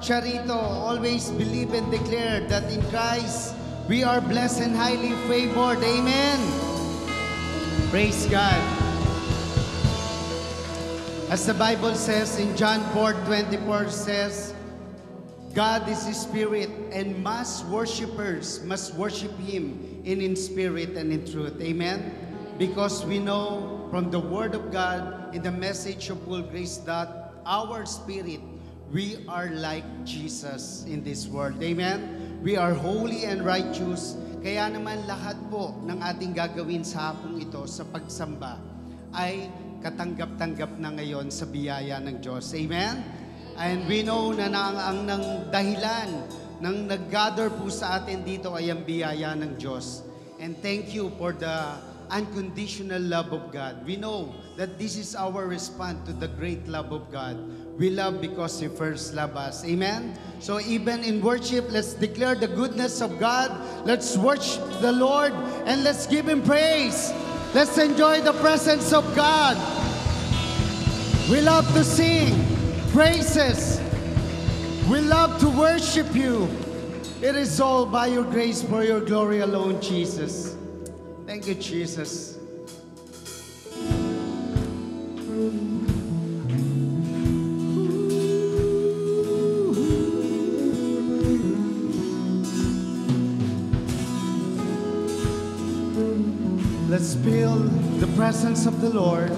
Charito, always believe and declare that in Christ we are blessed and highly favored. Amen. Praise God. As the Bible says in John 4:24 says, God is a spirit, and worshipers must worship Him in spirit and in truth. Amen? Because we know from the Word of God in the message of full grace that our spirit, we are like Jesus in this world. Amen? We are holy and righteous. Kaya naman lahat po ng ating gagawin sa hapong ito sa pagsamba ay katanggap-tanggap na ngayon sa biyaya ng Diyos. Amen? And we know na ang dahilan ng nag-gather po sa atin dito ay ang biyaya ng Diyos. And thank you for the unconditional love of God. We know that this is our response to the great love of God. We love because He first loved us. Amen? So even in worship, let's declare the goodness of God. Let's worship the Lord and let's give Him praise. Let's enjoy the presence of God. We love to sing praises. We love to worship You. It is all by Your grace, for Your glory alone, Jesus. Thank You, Jesus. Let's feel the presence of the Lord.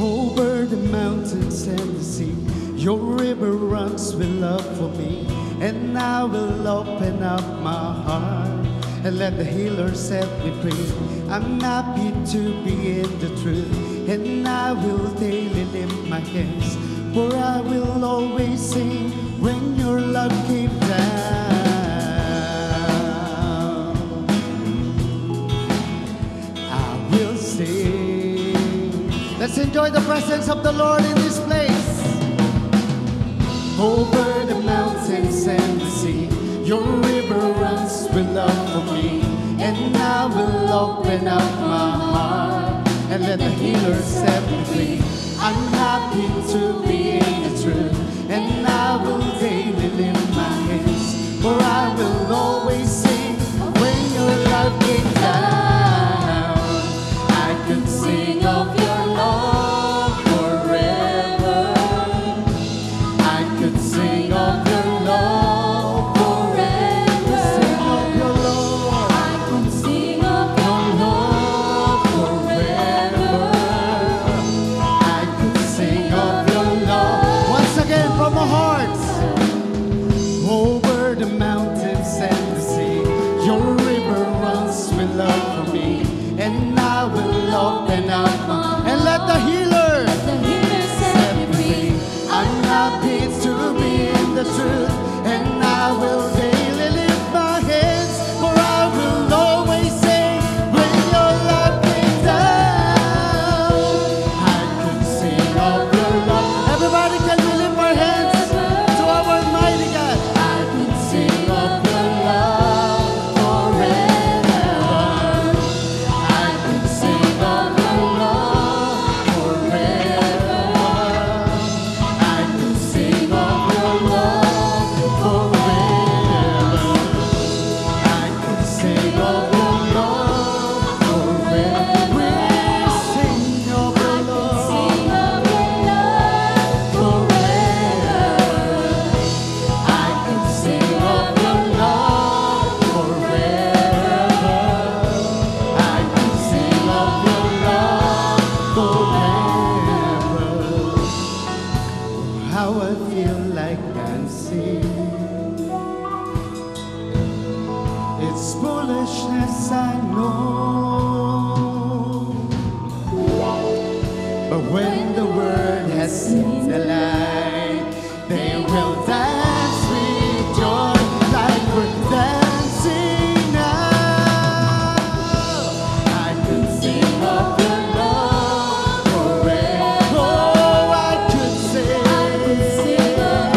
Over the mountains and the sea, Your river runs with love for me, and I will open up my heart and let the healer set me free. I'm happy to be in the truth, and I will daily lift my hands, for I will always sing when Your love came down. I will sing. Let's enjoy the presence of the Lord in this place. Over the mountains and the sea, Your river runs with love for me, and I will open up my heart and let the healer set me free. I'm happy to be in the truth, and I will daily lift my hands, for I will always sing when Your love came down. I could sing of Your love forever. I could sing of Your love forever. Sing of Your love. I could sing of Your love forever. I could sing of Your love. Once again from our hearts. Over the mountains and the sea, Your river runs with love for me, and I will open up and let the healer set me free. I'm happy to be in the truth, and I will daily lift my hands, for I will always sing when Your love came down. I could sing of Your love. Everybody, can we lift our hands to our mighty God? I could sing of Your love forever. I could sing of Your love forever. I could sing of Your love forever. I could sing of Your love forever. We sing of Your love forever. I could sing of Your love forever. I could sing of Your love forever. How I feel like dancing. It's foolishness, I know, but when the word has seen the light, they will dance with joy like we're dancing now. I could sing of Your love forever. Oh, I could sing of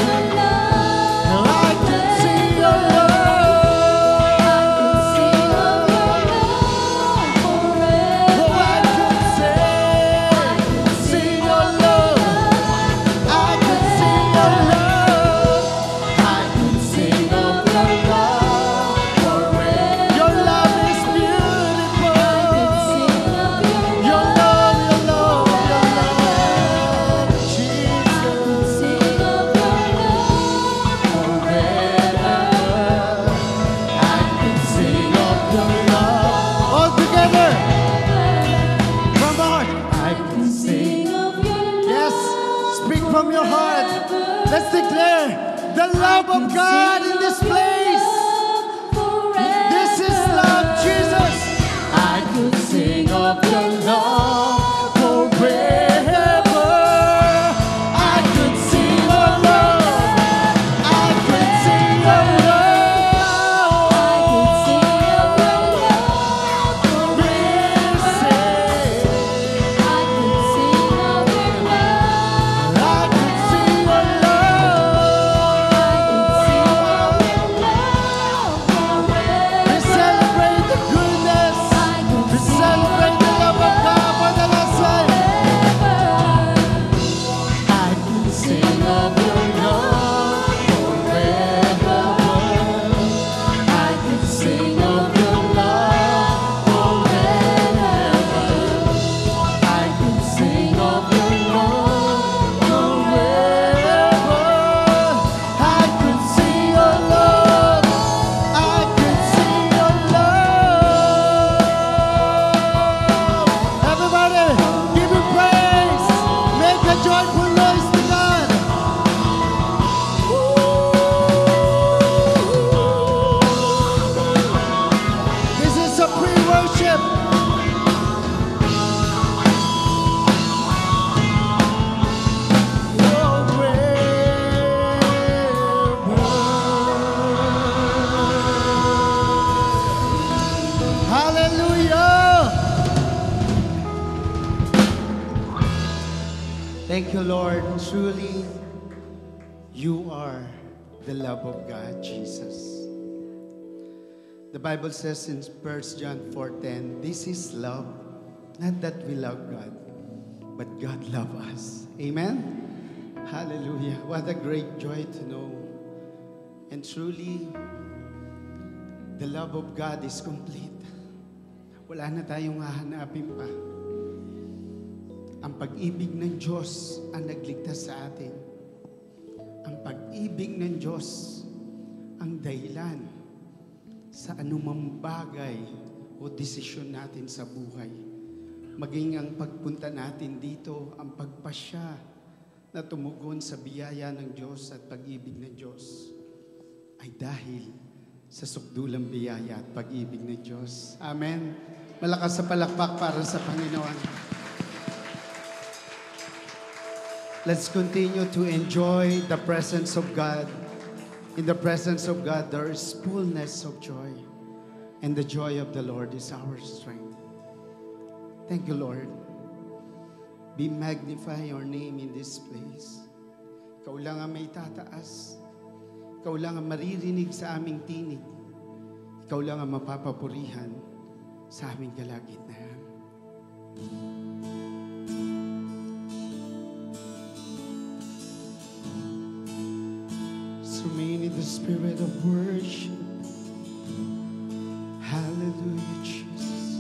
Let's declare the love of God in this place. This is love, Jesus. I could sing of your love forever. I could sing of love. I could sing of love. I could sing of your love forever. I could sing of your love. I could sing of love. I could sing of your love forever. We celebrate the goodness. We celebrate the love of God for the last time. I could sing of your love forever. I could sing of your love forever. I could sing of your love forever. I could see your love. I could see your love. Everybody, give him praise. Make a joyful noise to God. This is a pre-worship. Hallelujah. Thank you, Lord. Truly, you are the love of God, Jesus. The Bible says in 1 John 4:10, this is love, not that we love God, but God love us. Amen? Hallelujah. What a great joy to know. And truly, the love of God is complete. Wala na tayong hahanapin pa. Ang pag-ibig ng Diyos ang nagligtas sa atin. Ang pag-ibig ng Diyos ang dahilan sa anumang bagay o desisyon natin sa buhay. Maging ang pagpunta natin dito, ang pagpasya na tumugon sa biyaya ng Diyos at pag-ibig ng Diyos ay dahil sa sukdulang biyaya at pag-ibig ng Diyos. Amen. Malakas sa palakpak para sa Panginoon. Let's continue to enjoy the presence of God. In the presence of God, there is fullness of joy. And the joy of the Lord is our strength. Thank you, Lord. Be magnify your name in this place. Ikaw lang ang may tataas. Ikaw lang ang maririnig sa aming tinig. Ikaw lang ang mapapapurihan sa aming kalagitnaan. Let's remain in the spirit of worship. Hallelujah, Jesus.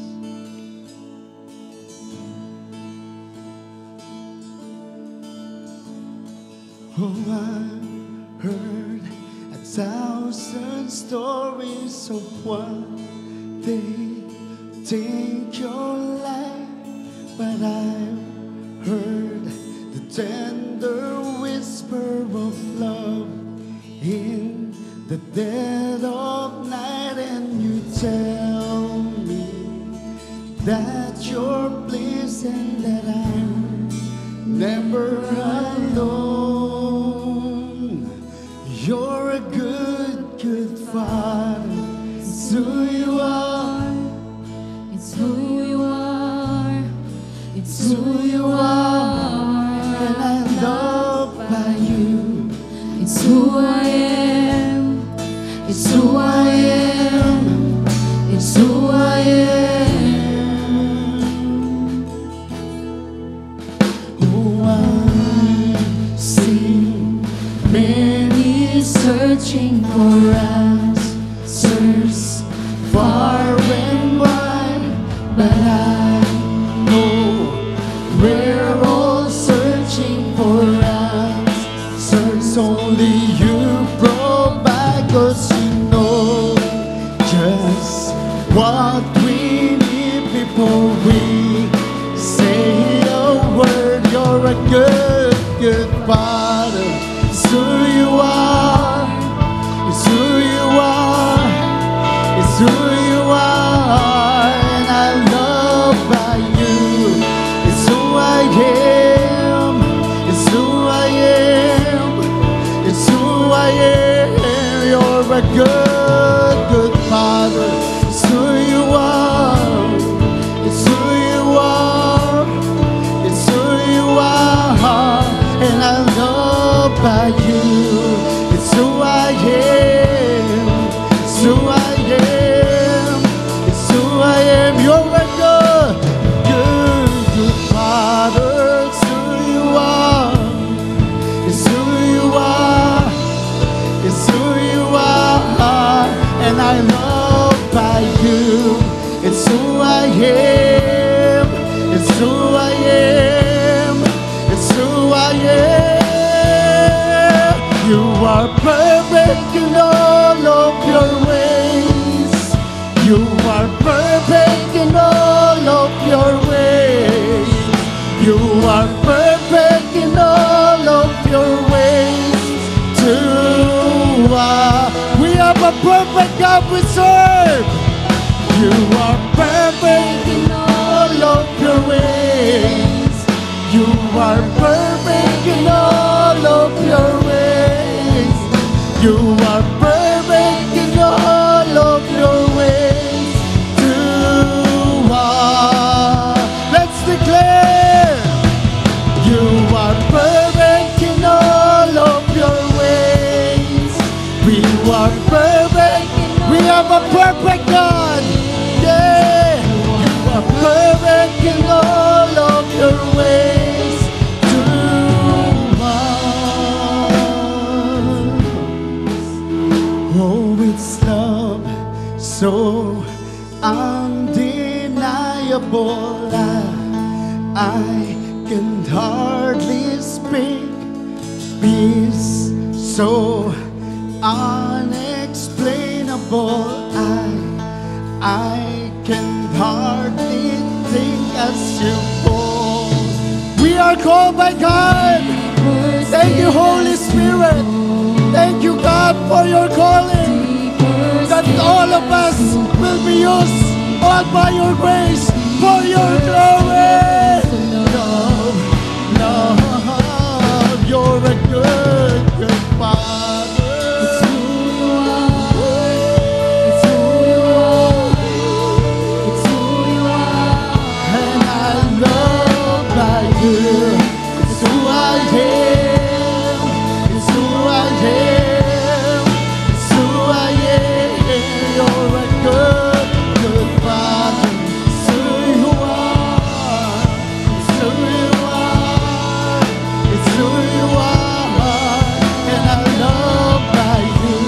Oh, I've heard 1,000 stories of what they think you're like, but I've heard the tender whisper of love in the dead of night, and you tell me that you're pleased and that I'm never alone. You're a good, good Father. It's who you are. It's who you are. It's who you are. And I'm loved by you. It's who I am. It's who I am. It's who I am. Oh, I've seen Many searching for answers far and wide, but I know we're all searching for answers. only you provide, 'cause you know just what we need before we say a word. You're a good, good Father. It's who you are. It's who you are. It's who you are. And I'm loved by you. It's who I am. It's who I am. It's who I am. You're a good, good Father. It's who you are. It's who you are. It's who you are. And I'm loved by you. It's who I am. It's who I am. It's who I am. You're a good, good, good Father. It's who you are. It's who you are. It's who you are. And I'm loved by you. It's who I am. It's who I am. It's who I am. You are perfect in all of your ways. You are perfect in all of your ways. You are perfect in all of your ways. We have a perfect God we serve. You are perfect in all of your ways. You are perfect in all of your ways. You are perfect in all of your ways. Let's declare. You are perfect in all of your ways. We are perfect. We have a perfect God. Yeah. You are perfect in all of your ways to us. Oh, it's love so undeniable. I can hardly speak. Peace so unexplainable. I can hardly think as you fall. We are called by God. Thank you, Holy Spirit. Thank you, God, for your calling. That all of us will be used all by your grace for your glory. Love, love, you're a good, good Father. It's who you are. It's who you are. It's who you are. And I'm loved by you. It's who I am. It's who I am. It's who I am. You're a good, good Father. It's who you are. It's who you are. It's who you are. And I'm loved by you.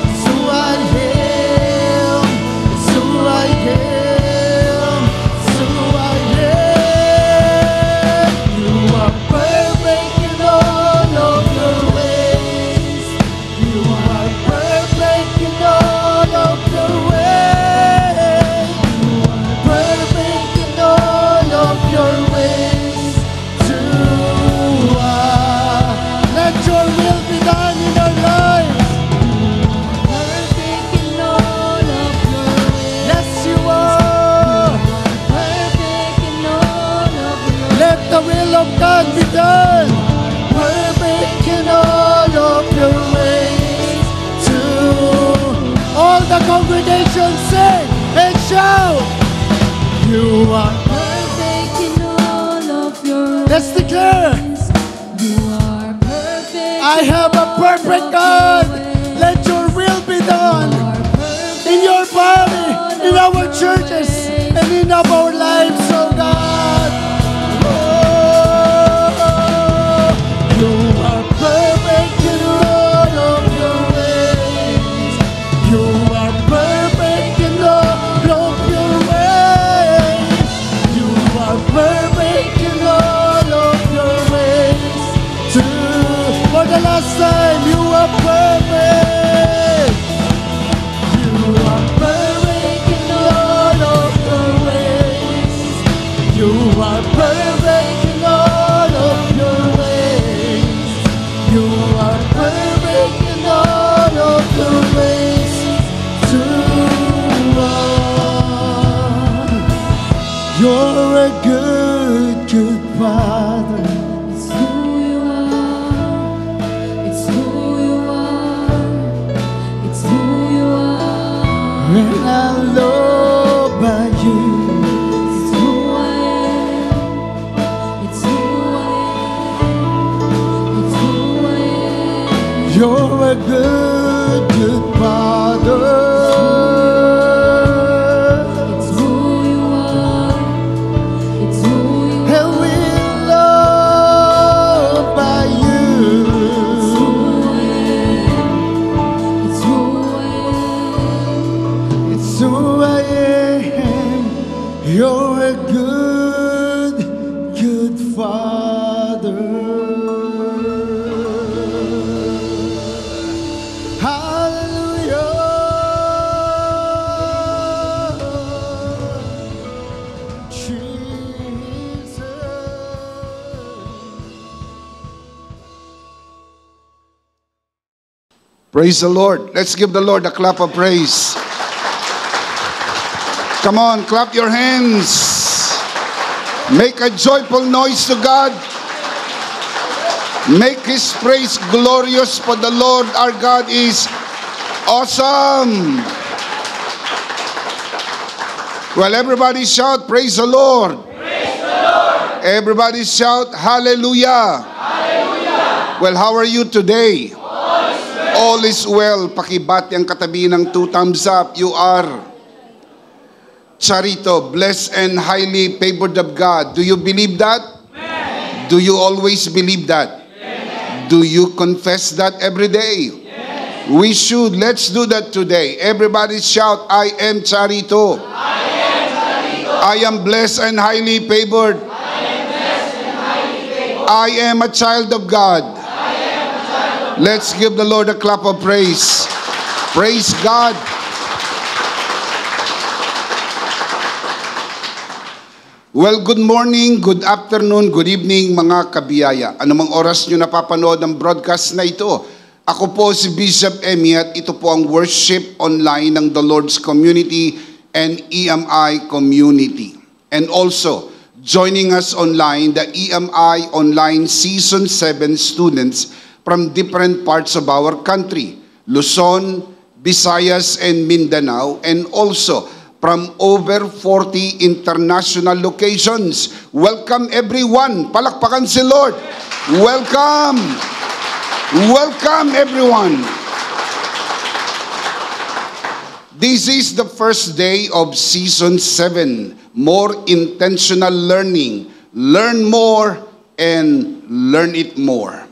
It's who I am. It's who I am. It's who I am. You are perfect in all of your ways. You are perfect in all of your ways. You are perfect in all of your ways to us. Let your will be done in our lives. Perfect in all of your ways. Yes, you are. Perfect in all of your ways. Let the will of God be done. Perfect in all of your ways to all the congregation sing and shout. You are perfect in all of your ways. Let's declare. You are perfect. I have a perfect God. Let your will be done in your body, in our churches, and in our lives, oh God. Oh, you are perfect in all of your ways. You are perfect in all of your ways. You are perfect in all of your ways. For the last time, you are perfect. You are perfect in all of your ways. a good, good Father. It's who you are. It's who you are. It's who you are. And I'm loved by you. It's who I am. It's who I am. It's who I am. You're a good, good Father. It's who you are. It's who you are. And we're loved by you. It's who I am. It's who I am. It's who I am. You're a good, good Father. Hallelujah. Jesus. Praise the Lord. Let's give the Lord a clap of praise. Come on, clap your hands. Make a joyful noise to God. Make His praise glorious, for the Lord our God is awesome. Well, everybody shout, praise the Lord. Praise the Lord. Everybody shout, hallelujah. Hallelujah. Well, how are you today? All is well. Pakibati ang katabi ng 2 thumbs up. You are Charito, blessed and highly favored of God. Do you believe that? Yes. Do you always believe that? Yes. Do you confess that every day? Yes. We should. Let's do that today. Everybody shout, I am Charito. I am Charito. I am blessed and highly favored. I am blessed and highly favored. I am a child of God. Let's give the Lord a clap of praise. Praise God. Well, good morning, good afternoon, good evening mga kabiyaya. Anumang oras nyo napapanood ang broadcast na ito. Ako po si Bishop Emmy at ito po ang worship online ng The Lord's Community and EMI Community. And also, joining us online, the EMI Online Season 7 students from different parts of our country, Luzon, Visayas, and Mindanao, and also from over 40 international locations. Welcome everyone. Palakpakan si Lord. Welcome. Welcome everyone. This is the first day of Season 7. More intentional learning. Learn more and learn it more.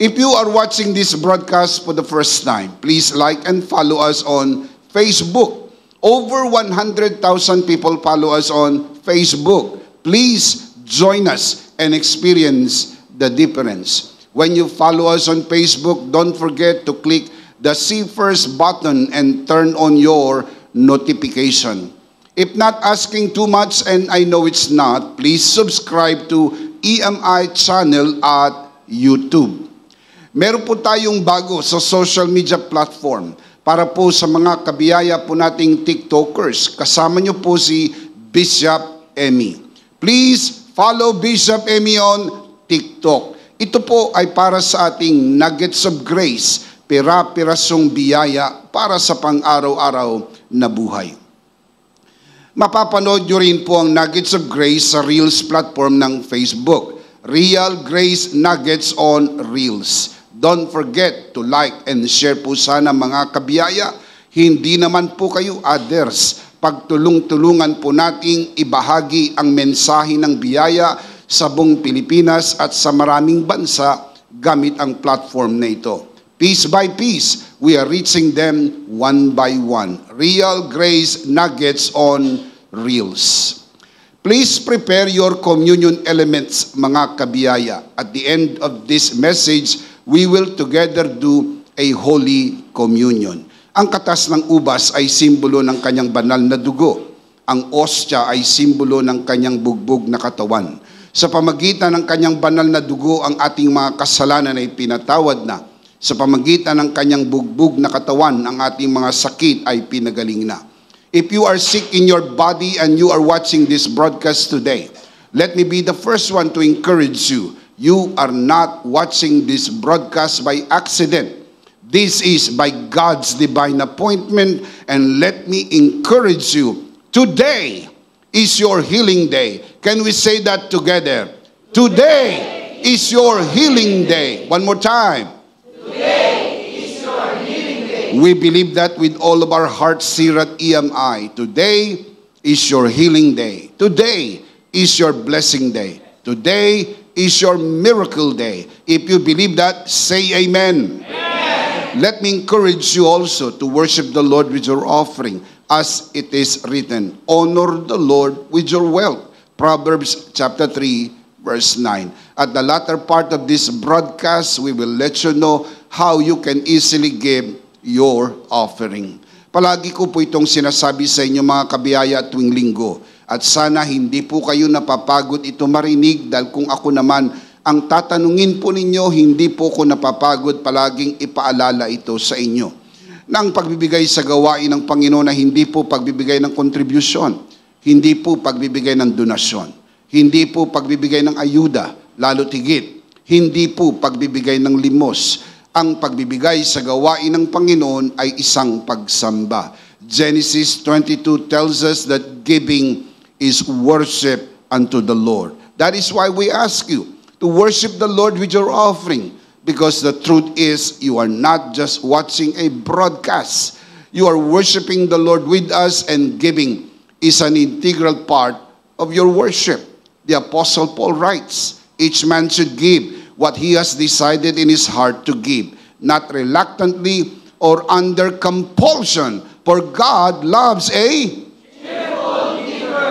If you are watching this broadcast for the first time, please like and follow us on Facebook. Over 100,000 people follow us on Facebook. Please join us and experience the difference. When you follow us on Facebook, don't forget to click the See First button and turn on your notification. If not asking too much, and I know it's not, please subscribe to EMI channel at YouTube. Meron po tayong bago sa social media platform para po sa mga kabiyaya po nating TikTokers. Kasama nyo po si Bishop Emmy. Please follow Bishop Emmy on TikTok. Ito po ay para sa ating nuggets of grace, pira-pirasong biyaya para sa pang-araw-araw na buhay. Mapapanood nyo rin po ang Nuggets of Grace sa Reels platform ng Facebook. Real Grace Nuggets on Reels. Don't forget to like and share po sana mga kabiyaya. Hindi naman po kayo others. Pagtulong-tulungan po nating ibahagi ang mensahe ng biyaya sa buong Pilipinas at sa maraming bansa gamit ang platform na ito. Piece by piece, we are reaching them one by one. Real Grace Nuggets on Reels. Please prepare your communion elements, mga kabiyaya. At the end of this message, we will together do a Holy Communion. Ang katas ng ubas ay simbolo ng kanyang banal na dugo. Ang ostya ay simbolo ng kanyang bugbog na katawan. Sa pamagitan ng kanyang banal na dugo, ang ating mga kasalanan ay pinatawad na. Sa pamagitan ng kanyang bugbog na katawan, ang ating mga sakit ay pinagaling na. If you are sick in your body and you are watching this broadcast today, let me be the first one to encourage you. You are not watching this broadcast by accident. This is by God's divine appointment, and let me encourage you. Today is your healing day. Can we say that together? Today is your healing day. One more time. Today is your healing day. We believe that with all of our hearts here at EMI. Today is your healing day. Today is your blessing day. Today is your miracle day. If you believe that, say amen. Amen. Let me encourage you also to worship the Lord with your offering, as it is written, honor the Lord with your wealth. Proverbs chapter 3, verse 9. At the latter part of this broadcast, we will let you know how you can easily give your offering. Palagi ko po itong sinasabi sa inyo mga kabiyaya tuwing linggo. At sana hindi po kayo napapagod ito marinig, dahil kung ako naman ang tatanungin po ninyo, hindi po ko napapagod palaging ipaalala ito sa inyo. Na ang pagbibigay sa gawain ng Panginoon na hindi po pagbibigay ng kontribusyon, hindi po pagbibigay ng donasyon, hindi po pagbibigay ng ayuda, lalo tigit, hindi po pagbibigay ng limos. Ang pagbibigay sa gawain ng Panginoon ay isang pagsamba. Genesis 22 tells us that giving is worship unto the Lord. That is why we ask you to worship the Lord with your offering. Because the truth is, you are not just watching a broadcast. You are worshiping the Lord with us, and giving is an integral part of your worship. The Apostle Paul writes, each man should give what he has decided in his heart to give, not reluctantly or under compulsion, for God loves a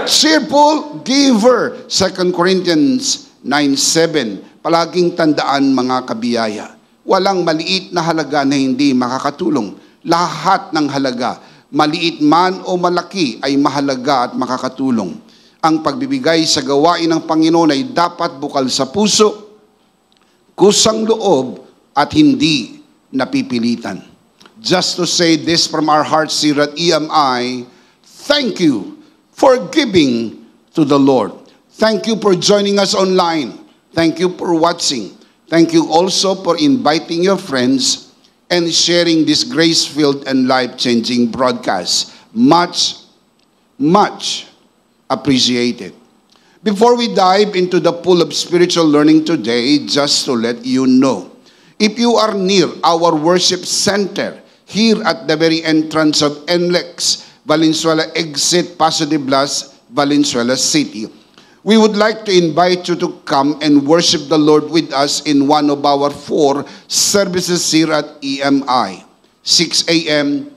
cheerful giver. 2 Corinthians 9:7. Palaging tandaan mga kabiyaya, walang maliit na halaga na hindi makakatulong. Lahat ng halaga, maliit man o malaki, ay mahalaga at makakatulong. Ang pagbibigay sa gawain ng Panginoon ay dapat bukal sa puso, kusang loob, at hindi napipilitan. Just to say this from our hearts here at EMI, thank you for giving to the Lord. Thank you for joining us online. Thank you for watching. Thank you also for inviting your friends and sharing this grace-filled and life-changing broadcast. Much, much appreciated. Before we dive into the pool of spiritual learning today, just to let you know, if you are near our worship center, here at the very entrance of NLEX, Valenzuela Exit, Paso de Blas, Valenzuela City, we would like to invite you to come and worship the Lord with us in one of our 4 services here at EMI. 6 a.m.,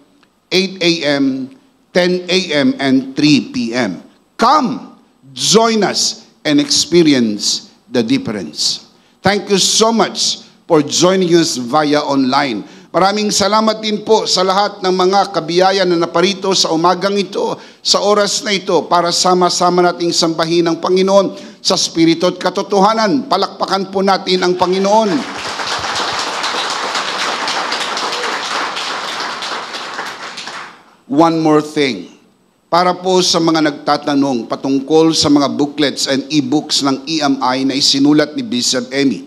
8 a.m., 10 a.m., and 3 p.m. Come, join us, and experience the difference. Thank you so much for joining us via online. Maraming salamat din po sa lahat ng mga kabiyaya na naparito sa umagang ito, sa oras na ito, para sama-sama nating sambahin ang Panginoon sa Espiritu at katotohanan. Palakpakan po natin ang Panginoon. One more thing. Para po sa mga nagtatanong patungkol sa mga booklets and e-books ng EMI na isinulat ni Bishop Emmy,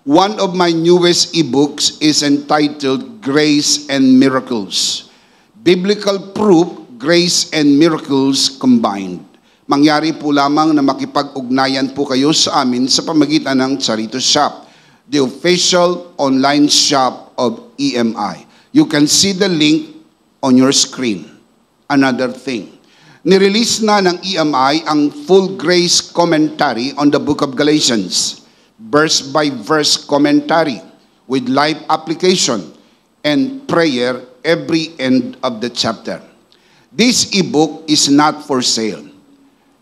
one of my newest e-books is entitled Grace and Miracles. Biblical Proof, Grace and Miracles Combined. Mangyari po lamang na makipag-ugnayan po kayo sa amin sa pamagitan ng Charito Shop, the official online shop of EMI. You can see the link on your screen. Another thing, nirelease na ng EMI ang full grace commentary on the book of Galatians, verse-by-verse commentary with live application and prayer every end of the chapter. This ebook is not for sale.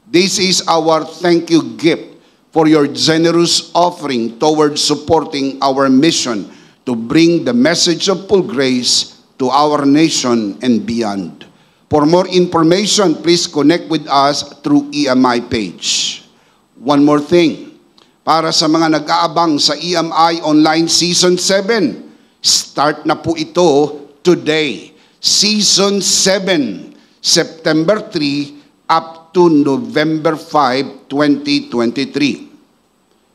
This is our thank you gift for your generous offering towards supporting our mission to bring the message of full grace to our nation and beyond. For more information, please connect with us through EMI page. One more thing. Para sa mga nag-aabang sa EMI Online Season 7, start na po ito today. Season 7. September 3 up to November 5, 2023.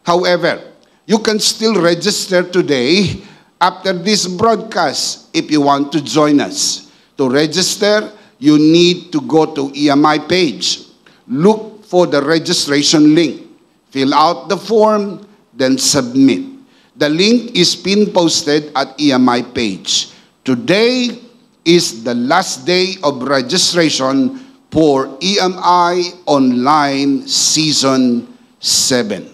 However, you can still register today after this broadcast if you want to join us. To register, you need to go to EMI page. Look for the registration link. Fill out the form, then submit. The link is pinned posted at EMI page. Today is the last day of registration for EMI Online Season 7.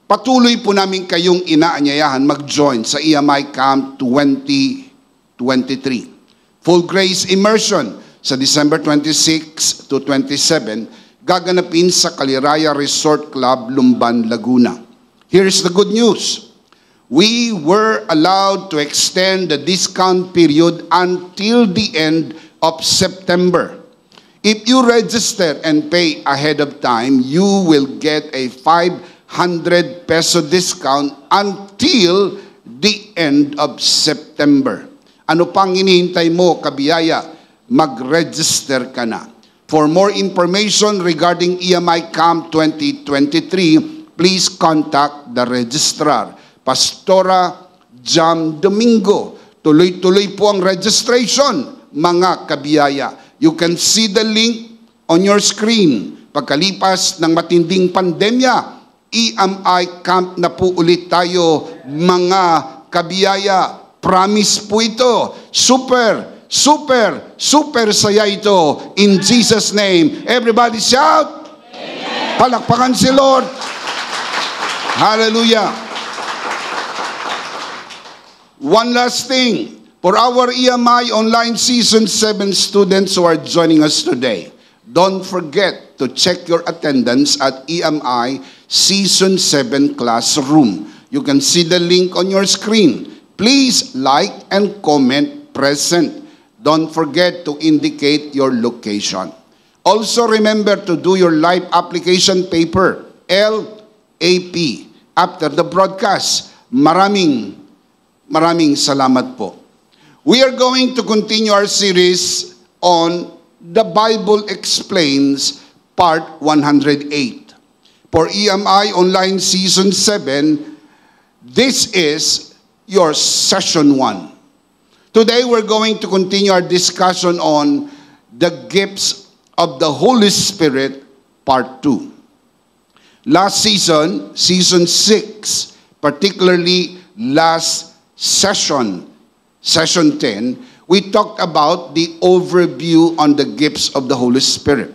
Patuloy po namin kayong inaanyayahan mag-join sa EMI Camp 2023. Full Grace Immersion sa December 26 to 27 gaganapin sa Kaliraya Resort Club, Lumban, Laguna. Here's the good news. We were allowed to extend the discount period until the end of September. If you register and pay ahead of time, you will get a 500 peso discount until the end of September. Ano pang hinihintay mo, kabiyaya? Mag-register ka na. For more information regarding EMI Camp 2023, please contact the registrar, Pastora Jam Domingo. Tuloy-tuloy po ang registration, mga kabiyaya. You can see the link on your screen. Pagkalipas ng matinding pandemya, EMI Camp na po ulit tayo, mga kabiyaya. Promise po ito. Super, super, super saya ito. In Jesus' name. Everybody shout. Amen. Palakpakan si Lord. Hallelujah. One last thing. For our EMI Online Season 7 students who are joining us today, don't forget to check your attendance at EMI Season 7 classroom. You can see the link on your screen. Please like and comment present. Don't forget to indicate your location. Also remember to do your live application paper, LAP, after the broadcast. Maraming salamat po. We are going to continue our series on The Bible Explains, Part 108. For EMI Online Season 7, this is your Session 1. Today, we're going to continue our discussion on the gifts of the Holy Spirit, Part 2. Last season, Season 6, particularly last session, Session 10, we talked about the overview on the gifts of the Holy Spirit.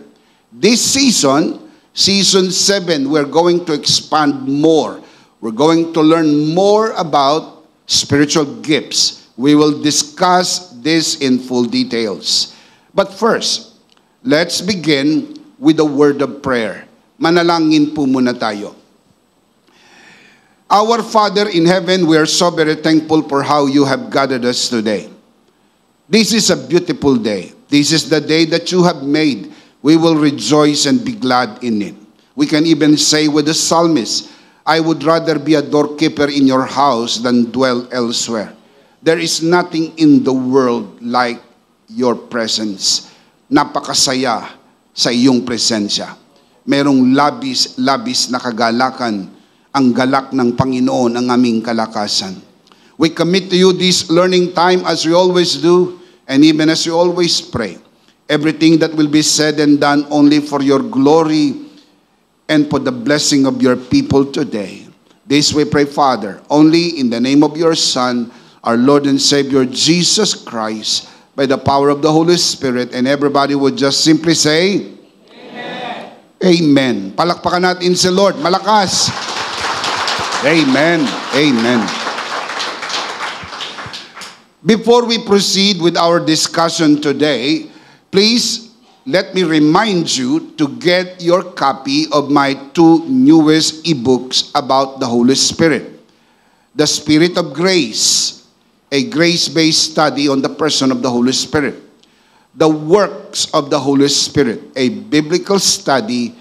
This season, Season 7, we're going to expand more. We're going to learn more about spiritual gifts. We will discuss this in full details. But first, let's begin with a word of prayer. Manalangin po muna tayo. Our Father in heaven, we are so very thankful for how you have gathered us today. This is a beautiful day. This is the day that you have made. We will rejoice and be glad in it. We can even say with the psalmist, I would rather be a doorkeeper in your house than dwell elsewhere. There is nothing in the world like your presence. Napakasaya sa iyong presensya. Merong labis na kagalakan. Ang galak ng Panginoon ang aming kalakasan. We commit to you this learning time as we always do, and even as we always pray. Everything that will be said and done only for your glory and for the blessing of your people today. This we pray, Father, only in the name of your Son, our Lord and Savior, Jesus Christ, by the power of the Holy Spirit, and everybody would just simply say, Amen. Amen. Palakpakan natin si Lord. Malakas. Amen. Amen. Before we proceed with our discussion today, please let me remind you to get your copy of my 2 newest ebooks about the Holy Spirit. The Spirit of Grace, a grace-based study on the person of the Holy Spirit. The Works of the Holy Spirit, a biblical study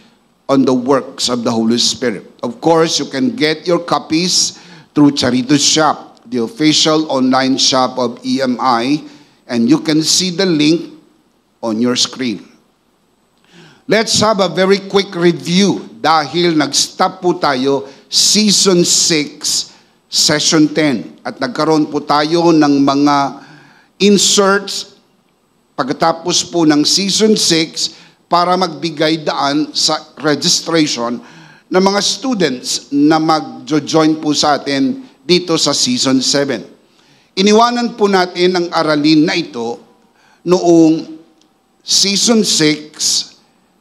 on the works of the Holy Spirit. Of course, you can get your copies through Charito Shop, the official online shop of EMI, and you can see the link on your screen. Let's have a very quick review dahil nag-stop po tayo Season 6, Session 10. At nagkaroon po tayo ng mga inserts pagkatapos po ng Season 6 para magbigay daan sa registration ng mga students na mag-join po sa atin dito sa Season 7. Iniwanan po natin ang aralin na ito noong Season 6,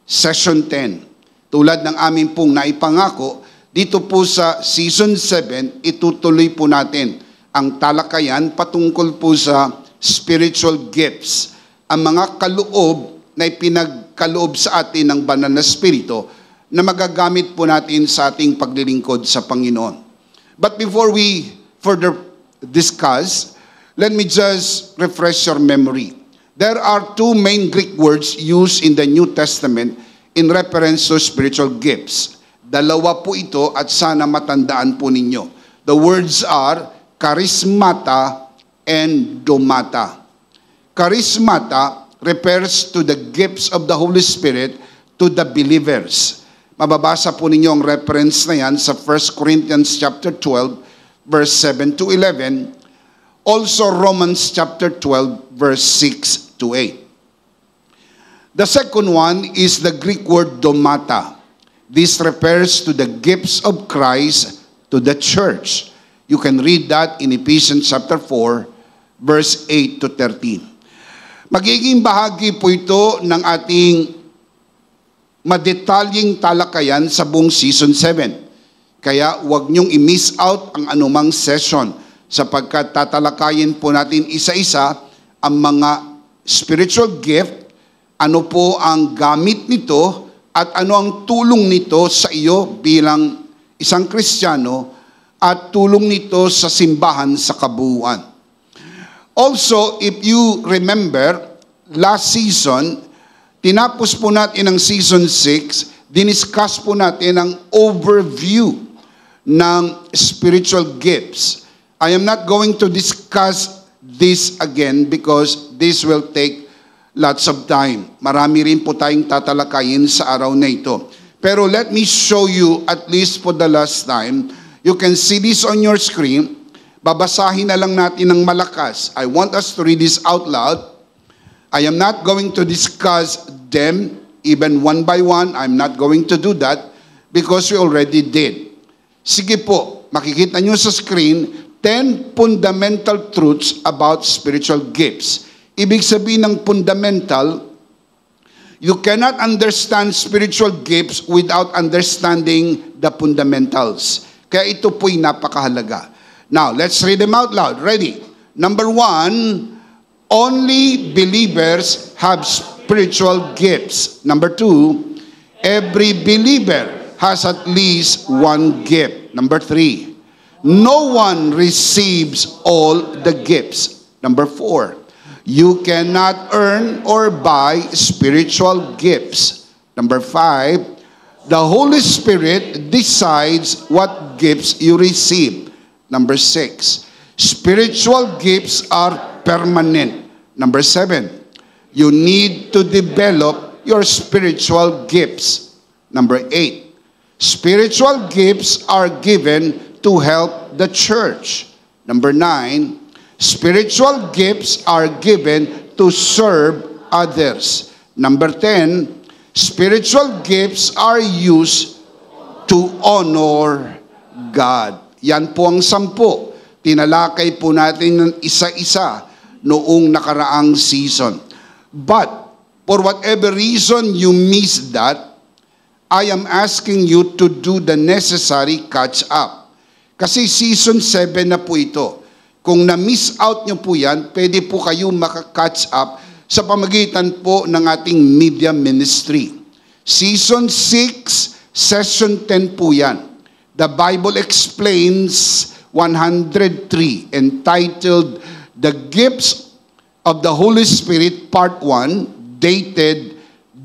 Session 10. Tulad ng aming pong naipangako, dito po sa Season 7, itutuloy po natin ang talakayan patungkol po sa spiritual gifts, ang mga kaloob na ipinagkaloob sa atin ng Banal na Espiritu na magagamit po natin sa ating paglilingkod sa Panginoon. But before we further discuss, let me just refresh your memory. There are two main Greek words used in the New Testament in reference to spiritual gifts. Dalawa po ito at sana matandaan po ninyo. The words are charismata and domata. Charismata refers to the gifts of the Holy Spirit to the believers. Mababasa po ninyo ang reference na yan sa 1 Corinthians chapter 12, verse 7 to 11. Also Romans chapter 12, verse 6 to 8. The second one is the Greek word domata. This refers to the gifts of Christ to the church. You can read that in Ephesians chapter 4, verse 8 to 13. Magiging bahagi po ito ng ating madetalyeng talakayan sa buong Season 7. Kaya huwag niyong i-miss out ang anumang session sapagkat tatalakayin po natin isa-isa ang mga spiritual gift, ano po ang gamit nito at ano ang tulong nito sa iyo bilang isang Kristiyano at tulong nito sa simbahan sa kabuuan. Also, if you remember, last season, tinapos po natin ang Season 6, diniscuss po natin ang overview ng spiritual gifts. I am not going to discuss this again because this will take lots of time. Marami rin po tayong tatalakayin sa araw na ito. Pero let me show you, at least for the last time, you can see this on your screen. Babasahin na lang natin ng malakas. I want us to read this out loud. I am not going to discuss them even one by one. I'm not going to do that because we already did. Sige po, makikita nyo sa screen, 10 fundamental truths about spiritual gifts. Ibig sabihin ng fundamental, you cannot understand spiritual gifts without understanding the fundamentals. Kaya ito po'y napakahalaga. Now, let's read them out loud. Ready? Number 1, only believers have spiritual gifts. Number 2, every believer has at least one gift. Number 3, no one receives all the gifts. Number 4, you cannot earn or buy spiritual gifts. Number 5, the Holy Spirit decides what gifts you receive. Number 6, spiritual gifts are permanent. Number 7, you need to develop your spiritual gifts. Number 8, spiritual gifts are given to help the church. Number 9, spiritual gifts are given to serve others. Number 10, spiritual gifts are used to honor God. Yan po ang 10. Tinalakay po natin ng isa-isa noong nakaraang season. But, for whatever reason you missed that, I am asking you to do the necessary catch up. Kasi Season 7 na po ito. Kung na-miss out nyo po yan, pwede po kayo maka-catch up sa pamagitan po ng ating media ministry. Season 6, Session 10 po yan. The Bible Explains 103, entitled The Gifts of the Holy Spirit, Part 1, dated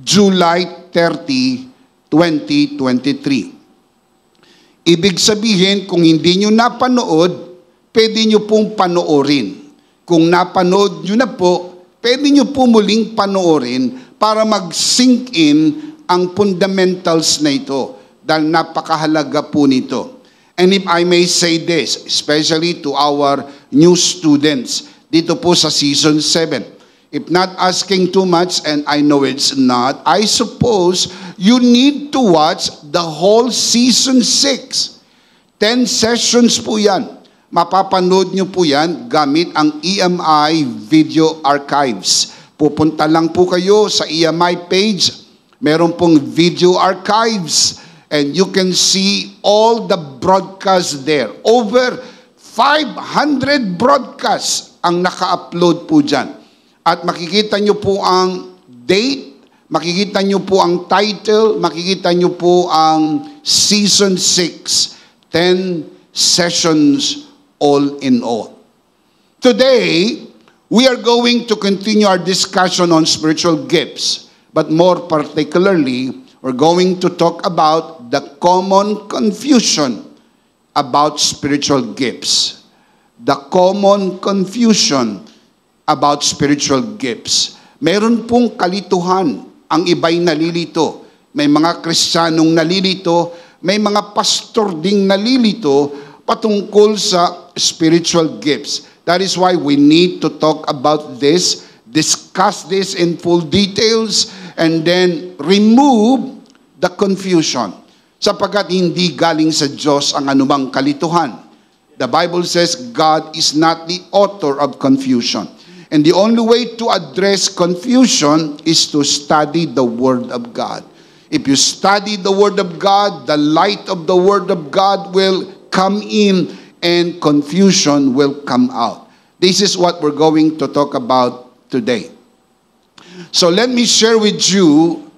July 30, 2023. Ibig sabihin, kung hindi nyo napanood, pwede nyo pong panoorin. Kung napanood nyo na po, pwede nyo po muling panoorin para mag-sink in ang fundamentals na ito dahil napakahalaga po nito. And if I may say this, especially to our new students dito po sa Season 7, if not asking too much, and I know it's not, I suppose you need to watch the whole Season 6. 10 sessions po yan. Mapapanood nyo po yan gamit ang EMI Video Archives. Pupunta lang po kayo sa EMI page. Meron pong video archives and you can see all the broadcasts there. Over 500 broadcasts ang naka-upload po dyan. At makikita nyo po ang date, makikita nyo po ang title, makikita nyo po ang Season 6, 10 sessions all in all. Today, we are going to continue our discussion on spiritual gifts, but more particularly, we're going to talk about the common confusion about spiritual gifts. The common confusion about spiritual gifts. Meron pong kalituhan. Ang iba'y nalilito. May mga Kristiyanong nalilito. May mga pastor ding nalilito patungkol sa spiritual gifts. That is why we need to talk about this, discuss this in full details, and then remove the confusion. Sapagkat hindi galing sa Diyos ang anumang kalituhan. The Bible says God is not the author of confusion. And the only way to address confusion is to study the Word of God. If you study the Word of God, the light of the Word of God will come in and confusion will come out. This is what we're going to talk about today. So let me share with you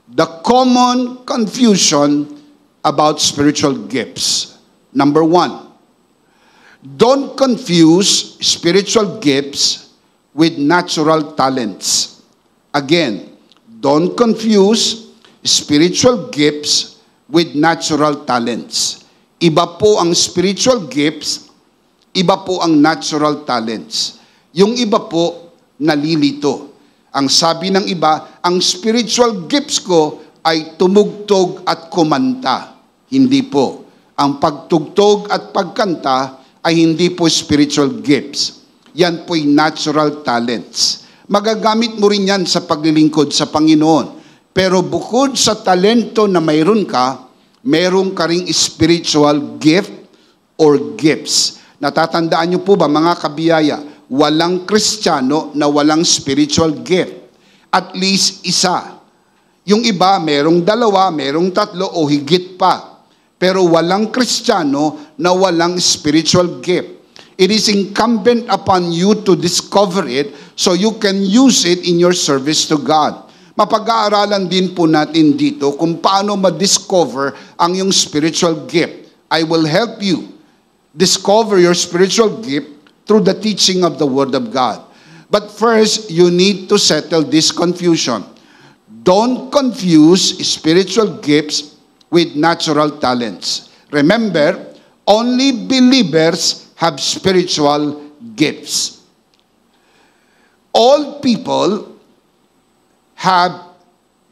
the common confusion about spiritual gifts. Number 1, don't confuse spiritual gifts with natural talents. Again, don't confuse spiritual gifts with natural talents. Iba po ang spiritual gifts, iba po ang natural talents. Yung iba po, nalilito. Ang sabi ng iba, ang spiritual gifts ko ay tumugtog at kumanta. Hindi po. Ang pagtugtog at pagkanta ay hindi po spiritual gifts. Yan po'y natural talents. Magagamit mo rin yan sa paglilingkod sa Panginoon. Pero bukod sa talento na mayroon ka, meron ka ring spiritual gift or gifts. Natatandaan niyo po ba mga kabiyaya, walang Kristiyano na walang spiritual gift. At least isa. Yung iba, merong 2, merong 3 o higit pa. Pero walang Kristiyano na walang spiritual gift. It is incumbent upon you to discover it so you can use it in your service to God. Mapag-aaralan din po natin dito kung paano ma-discover ang yung spiritual gift. I will help you discover your spiritual gift through the teaching of the Word of God. But first, you need to settle this confusion. Don't confuse spiritual gifts with natural talents. Remember, only believers have spiritual gifts. All people have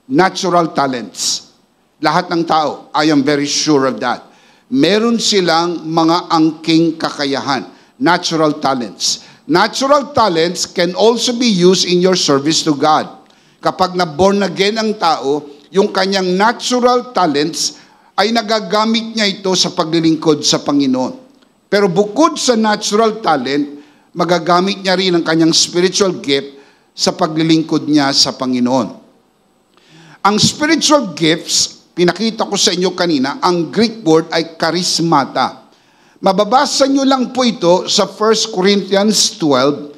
natural talents. Lahat ng tao, I am very sure of that. Meron silang mga angking kakayahan, natural talents. Natural talents can also be used in your service to God. Kapag na-born again ang tao, yung kanyang natural talents ay nagagamit niya ito sa paglilingkod sa Panginoon. Pero bukod sa natural talent, magagamit niya rin ang kanyang spiritual gift sa paglilingkod niya sa Panginoon. Ang spiritual gifts, pinakita ko sa inyo kanina, ang Greek word ay charismata. Mababasa nyo lang po ito sa 1 Corinthians 12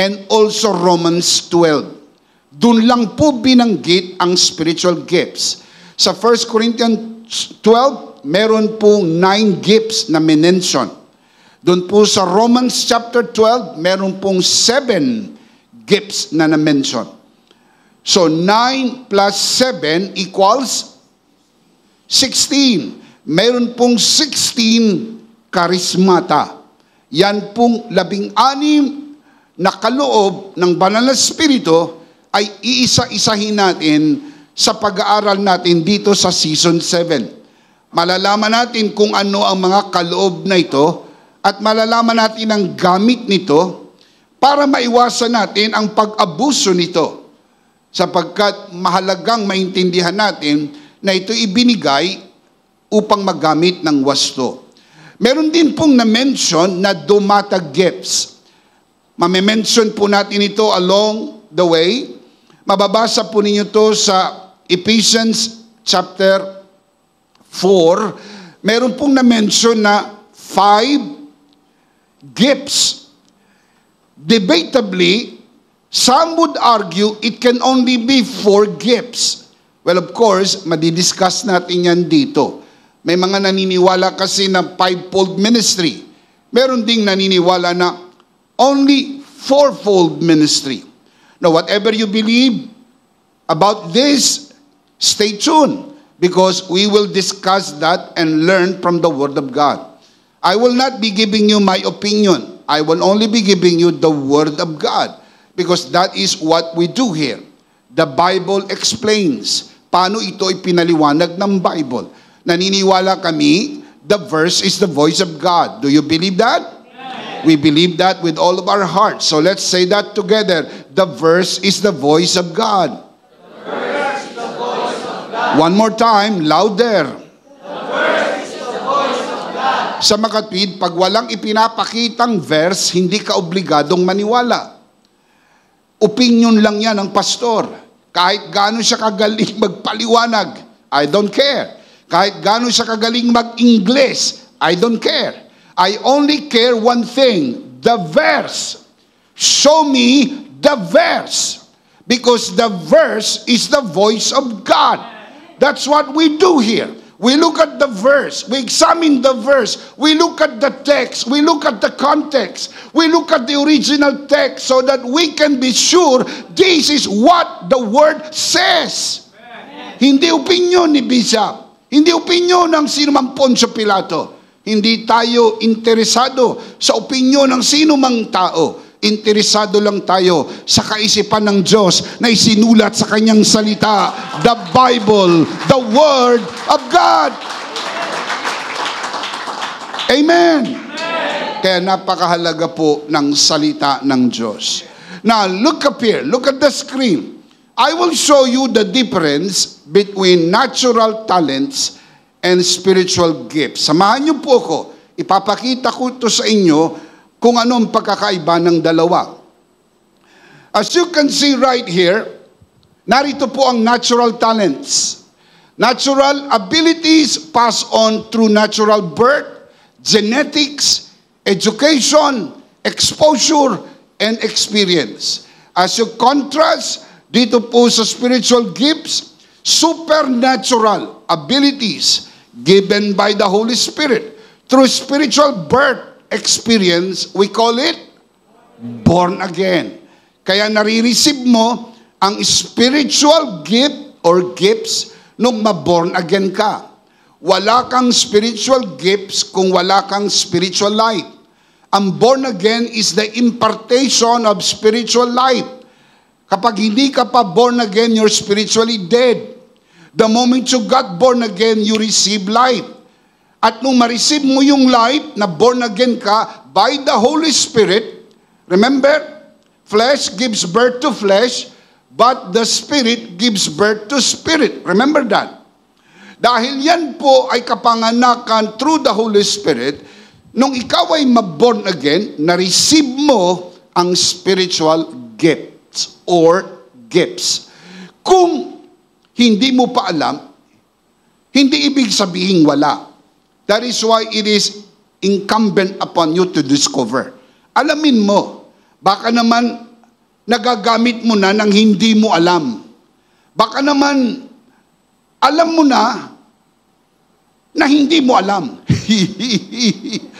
and also Romans 12. Doon lang po binanggit ang spiritual gifts. Sa 1 Corinthians 12, meron po 9 gifts na minention. Doon po sa Romans chapter 12, meron pong 7 gifts na na-mention. So 9 plus 7 equals 16. Meron pong 16 karismata. Yan pong 16 na kaloob ng Banal na Espiritu ay iisa-isahin natin sa pag-aaral natin dito sa Season 7. Malalaman natin kung ano ang mga kaloob na ito at malalaman natin ang gamit nito para maiwasan natin ang pag-abuso nito. Sapagkat mahalagang maintindihan natin na ito ibinigay upang magamit ng wasto. Meron din pong na-mention na Domata gifts. Mame-mention po natin ito along the way. Mababasa po ninyo ito sa Ephesians chapter 4. Meron pong na-mention na 5 gifts. Debatably, some would argue it can only be 4 gifts. Well, of course, madidiscuss natin yan dito. May mga naniniwala kasi na 5-fold ministry. Meron ding naniniwala na only 4-fold ministry. Now, whatever you believe about this, stay tuned because we will discuss that and learn from the Word of God. I will not be giving you my opinion. I will only be giving you the Word of God because that is what we do here. The Bible explains paano ito ipinaliwanag ng Bible. Naniniwala kami, the verse is the voice of God. Do you believe that? Yes. We believe that with all of our hearts. So let's say that together. The verse is the voice of God. The verse is the voice of God. One more time, louder. The verse is the voice of God. Sa makatwid, pag walang ipinapakitang verse, hindi ka obligadong maniwala. Opinion lang yan ng pastor. Kahit gaano siya kagaling magpaliwanag, I don't care. Kahit gaano siya kagaling mag-Ingles, I don't care. I only care one thing, the verse. Show me the verse. Because the verse is the voice of God. That's what we do here. We look at the verse. We examine the verse. We look at the text. We look at the context. We look at the original text so that we can be sure this is what the Word says. Hindi opinion ni Bishop. Hindi opinyon ng sino mang Poncio Pilato. Hindi tayo interesado sa opinyon ng sino mang tao. Interesado lang tayo sa kaisipan ng Diyos na isinulat sa kanyang salita, the Bible, the Word of God. Amen. Kaya napakahalaga po ng salita ng Diyos. Now, look up here. Look at the screen. I will show you the difference between natural talents and spiritual gifts. Samahan niyo po ako. Ipapakita ko ito sa inyo kung anong pagkakaiba ng dalawa. As you can see right here, narito po ang natural talents. Natural abilities passed on through natural birth, genetics, education, exposure, and experience. As you contrast, dito po sa spiritual gifts, supernatural abilities given by the Holy Spirit. Through spiritual birth experience, we call it born again. Kaya nare-receive mo ang spiritual gift or gifts nung ma-born again ka. Wala kang spiritual gifts kung wala kang spiritual life. Ang born again is the impartation of spiritual life. Kapag hindi ka pa born again, you're spiritually dead. The moment you got born again, you receive life. At nung ma-receive mo yung life na born again ka by the Holy Spirit, remember, flesh gives birth to flesh, but the Spirit gives birth to spirit. Remember that. Dahil yan po ay kapanganakan through the Holy Spirit, nung ikaw ay ma-born again, na-receive mo ang spiritual gift or gifts. Kung hindi mo pa alam, hindi ibig sabihin wala. That is why it is incumbent upon you to discover. Alamin mo. Baka naman nagagamit mo na nang hindi mo alam. Baka naman alam mo na hindi mo alam.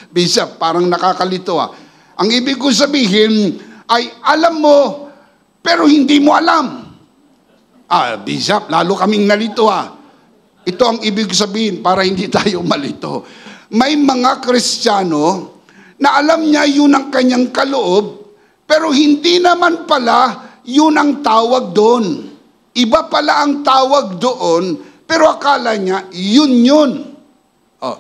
Bishop, parang nakakalito ah. Ang ibig ko sabihin ay alam mo pero hindi mo alam. Bishop, lalo kaming nalito ah. Ito ang ibig sabihin para hindi tayo malito. May mga Kristiyano na alam niya yun ang kanyang kaloob, Pero hindi naman pala yun ang tawag doon. Iba pala ang tawag doon, pero akala niya, yun.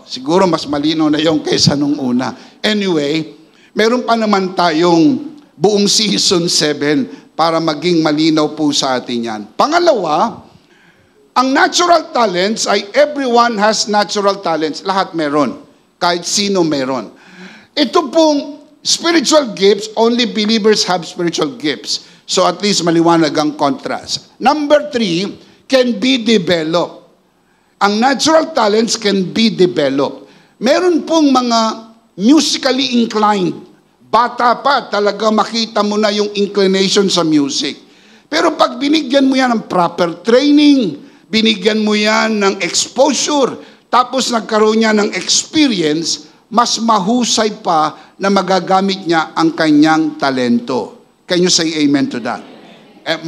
Siguro mas malinaw na yung kaysa nung una. Anyway, meron pa naman tayong buong season 7 para maging malinaw po sa atin yan. Pangalawa, ang natural talents ay everyone has natural talents. Lahat meron. Kahit sino meron. Ito pong spiritual gifts, only believers have spiritual gifts. So at least maliwanag ang contrast. Number 3, can be developed. Ang natural talents can be developed. Meron pong mga musically inclined. Bata pa, talaga makita mo na yung inclination sa music. Pero pag binigyan mo yan ng proper training, binigyan mo yan ng exposure, tapos nagkaroon niya ng experience, mas mahusay pa na magagamit niya ang kanyang talento. Can you say amen to that?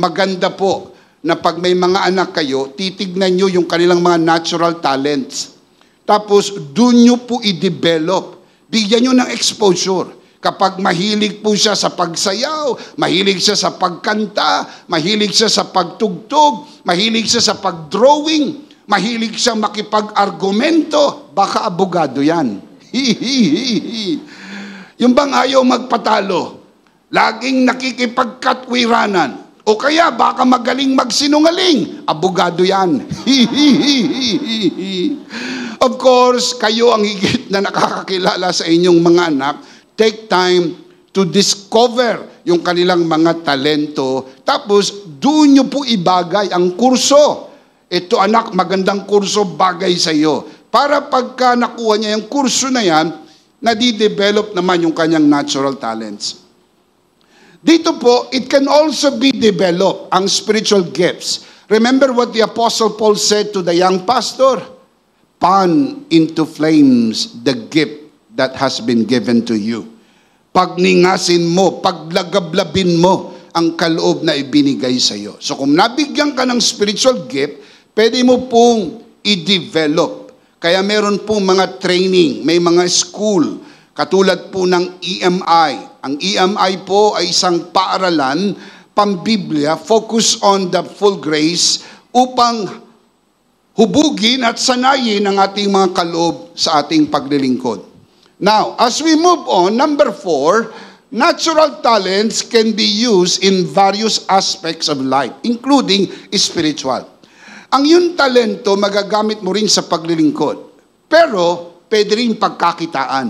Maganda po na pag may mga anak kayo, titignan nyo yung kanilang mga natural talents. Tapos, doon nyo po i-develop. Bigyan nyo ng exposure. Kapag mahilig po siya sa pagsayaw, mahilig siya sa pagkanta, mahilig siya sa pagtugtog, mahilig siya sa pagdrawing, mahilig siya makipag-argumento, baka abogado yan. Yung bang ayaw magpatalo, laging nakikipagkatwiranan, o kaya baka magaling magsinungaling, abogado yan. Of course, kayo ang higit na nakakakilala sa inyong mga anak. Take time to discover yung kanilang mga talento. Tapos, doon nyo po ibagay ang kurso. Ito anak, magandang kurso, bagay sa iyo. Para pagka nakuha niya yung kurso na yan, nadidevelop naman yung kanyang natural talents. Dito po, it can also be developed, ang spiritual gifts. Remember what the Apostle Paul said to the young pastor? Fan into flames the gift that has been given to you. Pagningasin mo, paglagablabin mo ang kaloob na ibinigay sa iyo. So kung nabigyan ka ng spiritual gift, pwede mo pong i-develop. Kaya meron pong mga training, may mga school, katulad po ng EMI. Ang EMI po ay isang paaralan, pambiblia, focus on the full grace, upang hubugin at sanayin ang ating mga kaloob sa ating paglilingkod. Now, as we move on, number 4, natural talents can be used in various aspects of life, including spiritual. Ang yung talento, magagamit mo rin sa paglilingkod. Pero, pwede rin pagkakitaan.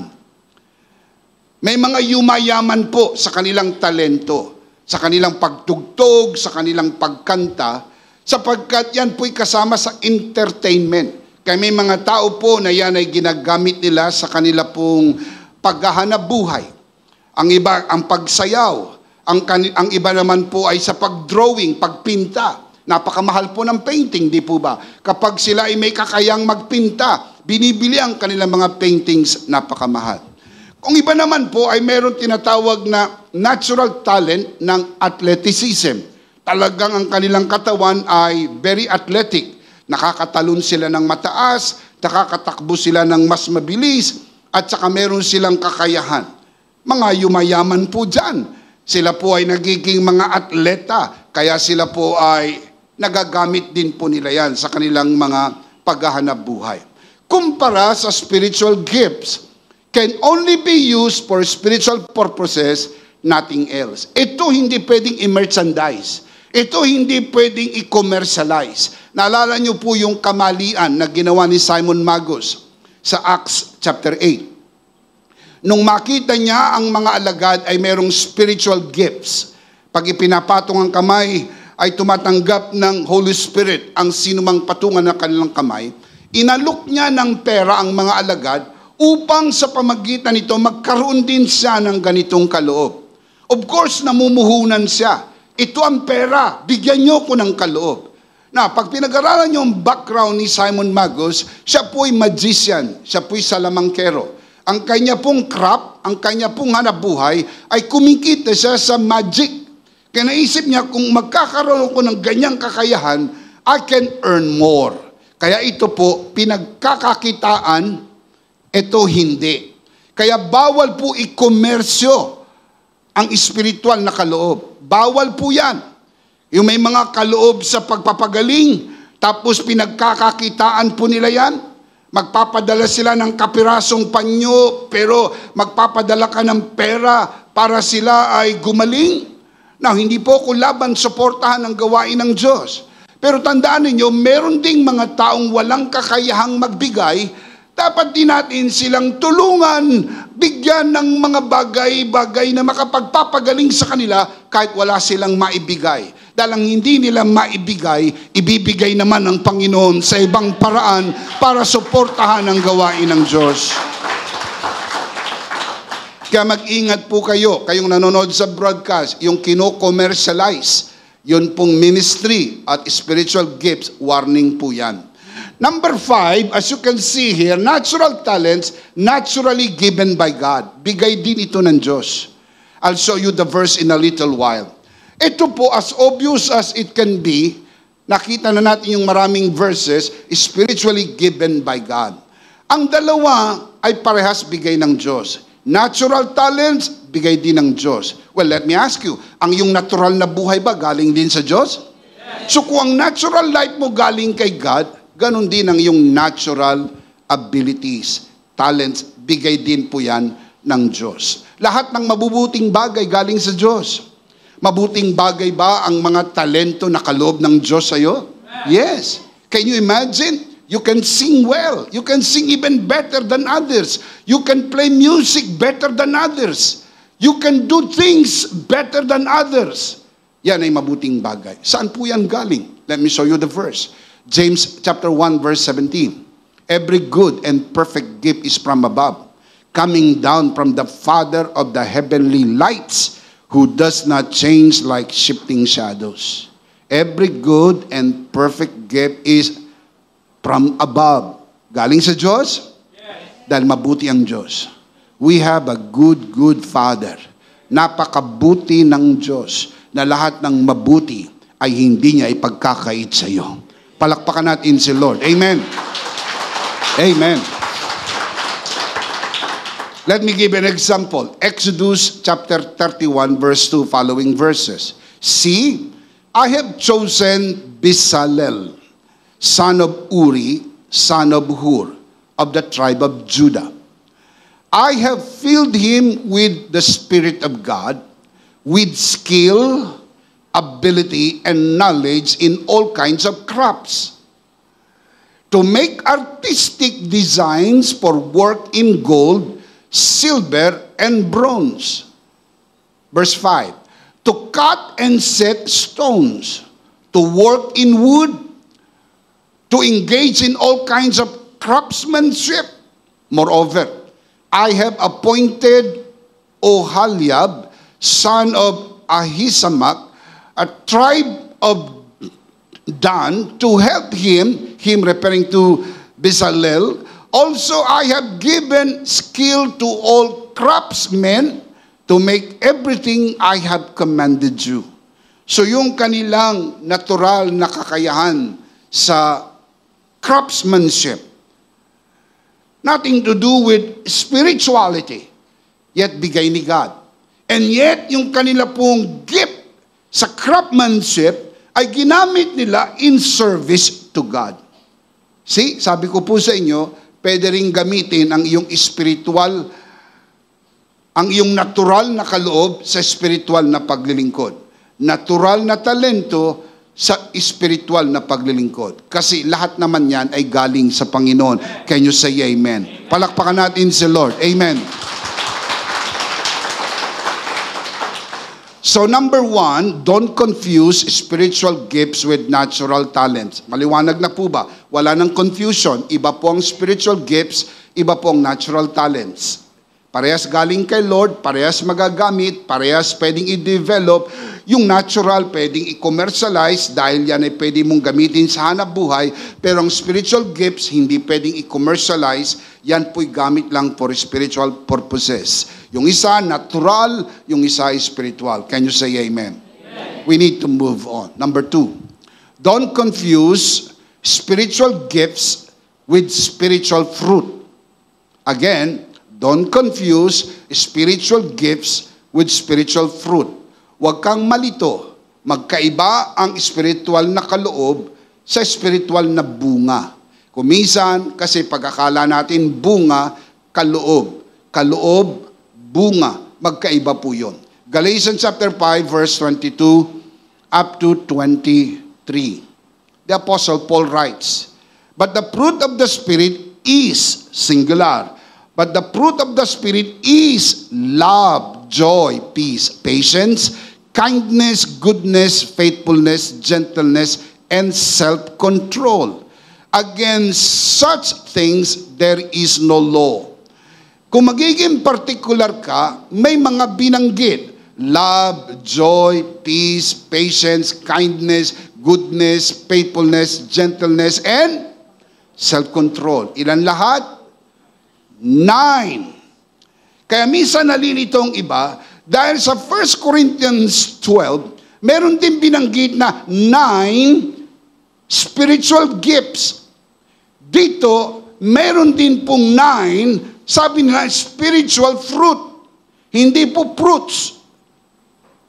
May mga yumayaman po sa kanilang talento, sa kanilang pagtugtog, sa kanilang pagkanta, sapagkat yan po'y kasama sa entertainment. Kaya may mga tao po na yan ay ginagamit nila sa kanila pong paghahanap buhay. Ang iba, ang pagsayaw. Ang iba naman po ay sa pagdrawing, pagpinta. Napakamahal po ng painting, di po ba? Kapag sila ay may kakayang magpinta, binibili ang kanilang mga paintings, napakamahal. Kung iba naman po ay meron tinatawag na natural talent ng athleticism. Talagang ang kanilang katawan ay very athletic. Nakakatalon sila ng mataas, nakakatakbo sila ng mas mabilis, at saka meron silang kakayahan. Mga yumayaman po dyan. Sila po ay nagiging mga atleta, kaya sila po ay nagagamit din po nila yan sa kanilang mga paghahanap buhay. Kumpara sa spiritual gifts, can only be used for spiritual purposes, nothing else. Ito hindi pwedeng i-merchandise. Ito hindi pwedeng i-commercialize. Naalala niyo po yung kamalian na ginawa ni Simon Magus sa Acts chapter 8. Nung makita niya ang mga alagad ay merong spiritual gifts. Pag ipinapatong ang kamay, ay tumatanggap ng Holy Spirit ang sinumang patungan ng kanilang kamay. Inalok niya ng pera ang mga alagad upang sa pamagitan nito magkaroon din siya ng ganitong kaloob. Of course, namumuhunan siya. Ito ang pera, bigyan niyo ko ng kaloob. Na, pag pinag-aralan niyo ang background ni Simon Magus, siya po'y magician, siya po'y salamangkero. Ang kanya pong craft, ang kanya pong hanapbuhay, ay kumikita siya sa magic. Kaya naisip niya, kung magkakaroon ko ng ganyang kakayahan, I can earn more. Kaya ito po, pinagkakakitaan, ito hindi. Kaya bawal po i-komersyo ang espiritual na kaloob. Bawal po yan. Yung may mga kaloob sa pagpapagaling, tapos pinagkakakitaan po nila yan. Magpapadala sila ng kapirasong panyo, pero magpapadala ka ng pera para sila ay gumaling. Now, hindi po ko laban suportahan ang gawain ng Diyos. Pero tandaan ninyo, meron ding mga taong walang kakayahang magbigay. Dapat din natin silang tulungan, bigyan ng mga bagay-bagay na makapagpapagaling sa kanila kahit wala silang maibigay. Dahil ang hindi nila maibigay, ibibigay naman ng Panginoon sa ibang paraan para suportahan ang gawain ng Diyos. Kaya mag-ingat po kayo, kayong nanonood sa broadcast, yung kino-commercialize, yun pong ministry at spiritual gifts, warning po yan. Number 5, as you can see here, natural talents naturally given by God. Bigay din ito ng Diyos. I'll show you the verse in a little while. Ito po, as obvious as it can be, nakita na natin yung maraming verses, spiritually given by God. Ang dalawa ay parehas bigay ng Diyos. Natural talents, bigay din ng Diyos. Well, let me ask you, ang yung natural na buhay ba galing din sa Diyos? So kung ang natural life mo galing kay God, ganon din ang yung natural abilities, talents, bigay din po yan ng Diyos. Lahat ng mabubuting bagay galing sa Diyos. Mabuting bagay ba ang mga talento na kaloob ng Diyos sa'yo? Yes. Can you imagine? You can sing well. You can sing even better than others. You can play music better than others. You can do things better than others. Yan ay mabuting bagay. Saan po yan galing? Let me show you the verse. James chapter 1 verse 17. Every good and perfect gift is from above, coming down from the Father of the heavenly lights, who does not change like shifting shadows. Every good and perfect gift is from above. Galing sa Diyos? Yes. Dahil mabuti ang Diyos. We have a good Father. Napakabuti ng Diyos na lahat ng mabuti ay hindi niya ipagkakait sa iyo. Palakpakan natin si Lord. Amen. Amen. Let me give an example. Exodus chapter 31 verse 2 following verses. See, I have chosen Bezalel, son of Uri, son of Hur, of the tribe of Judah. I have filled him with the Spirit of God, with skill, ability, and knowledge in all kinds of crafts, to make artistic designs for work in gold, silver, and bronze. Verse 5, to cut and set stones, to work in wood, to engage in all kinds of craftsmanship. Moreover, I have appointed Oholiab, son of Ahisamach, a tribe of Dan, to help him referring to Bezalel. Also, I have given skill to all craftsmen to make everything I have commanded you. So yung kanilang natural na kakayahan sa craftsmanship, nothing to do with spirituality, yet bigay ni God. And yet, yung kanila pong gift sa craftsmanship ay ginamit nila in service to God. See, sabi ko po sa inyo, pwede rin gamitin ang iyong spiritual, ang iyong natural na kaloob sa spiritual na paglilingkod. Natural na talento sa spiritual na paglilingkod. Kasi lahat naman yan ay galing sa Panginoon. Can you say amen? Palakpakan natin si Lord. Amen. So number 1, don't confuse spiritual gifts with natural talents. Maliwanag na po ba? Wala nang confusion. Iba po ang spiritual gifts, iba po ang natural talents. Parehas galing kay Lord, parehas magagamit, parehas pwedeng i-develop. Yung natural pwedeng i-commercialize dahil yan ay pwede mong gamitin sa hanap buhay. Pero ang spiritual gifts hindi pwedeng i-commercialize. Yan po'y gamit lang for spiritual purposes. Yung isa natural, yung isa spiritual. Can you say amen? Amen. We need to move on. Number 2, don't confuse spiritual gifts with spiritual fruit. Again, don't confuse spiritual gifts with spiritual fruit. Huwag kang malito. Magkaiba ang spiritual na kaloob sa spiritual na bunga. Kuminsan, kasi pagkakala natin bunga, kaloob. Kaloob, bunga. Magkaiba po yun. Galatians chapter 5, verse 22 up to 23. The Apostle Paul writes, "But the fruit of the Spirit is," singular, "but the fruit of the Spirit is love, joy, peace, patience, kindness, goodness, faithfulness, gentleness, and self-control. Against such things there is no law." Kung magiging particular ka, may mga binanggit. Love, joy, peace, patience, kindness, goodness, faithfulness, gentleness, and self-control. Ilan lahat? 9. Kaya minsan nalilitong iba, dahil sa 1 Corinthians 12, meron din binanggit na 9 spiritual gifts. Dito, meron din pong 9, sabi nila, spiritual fruit. Hindi po fruits.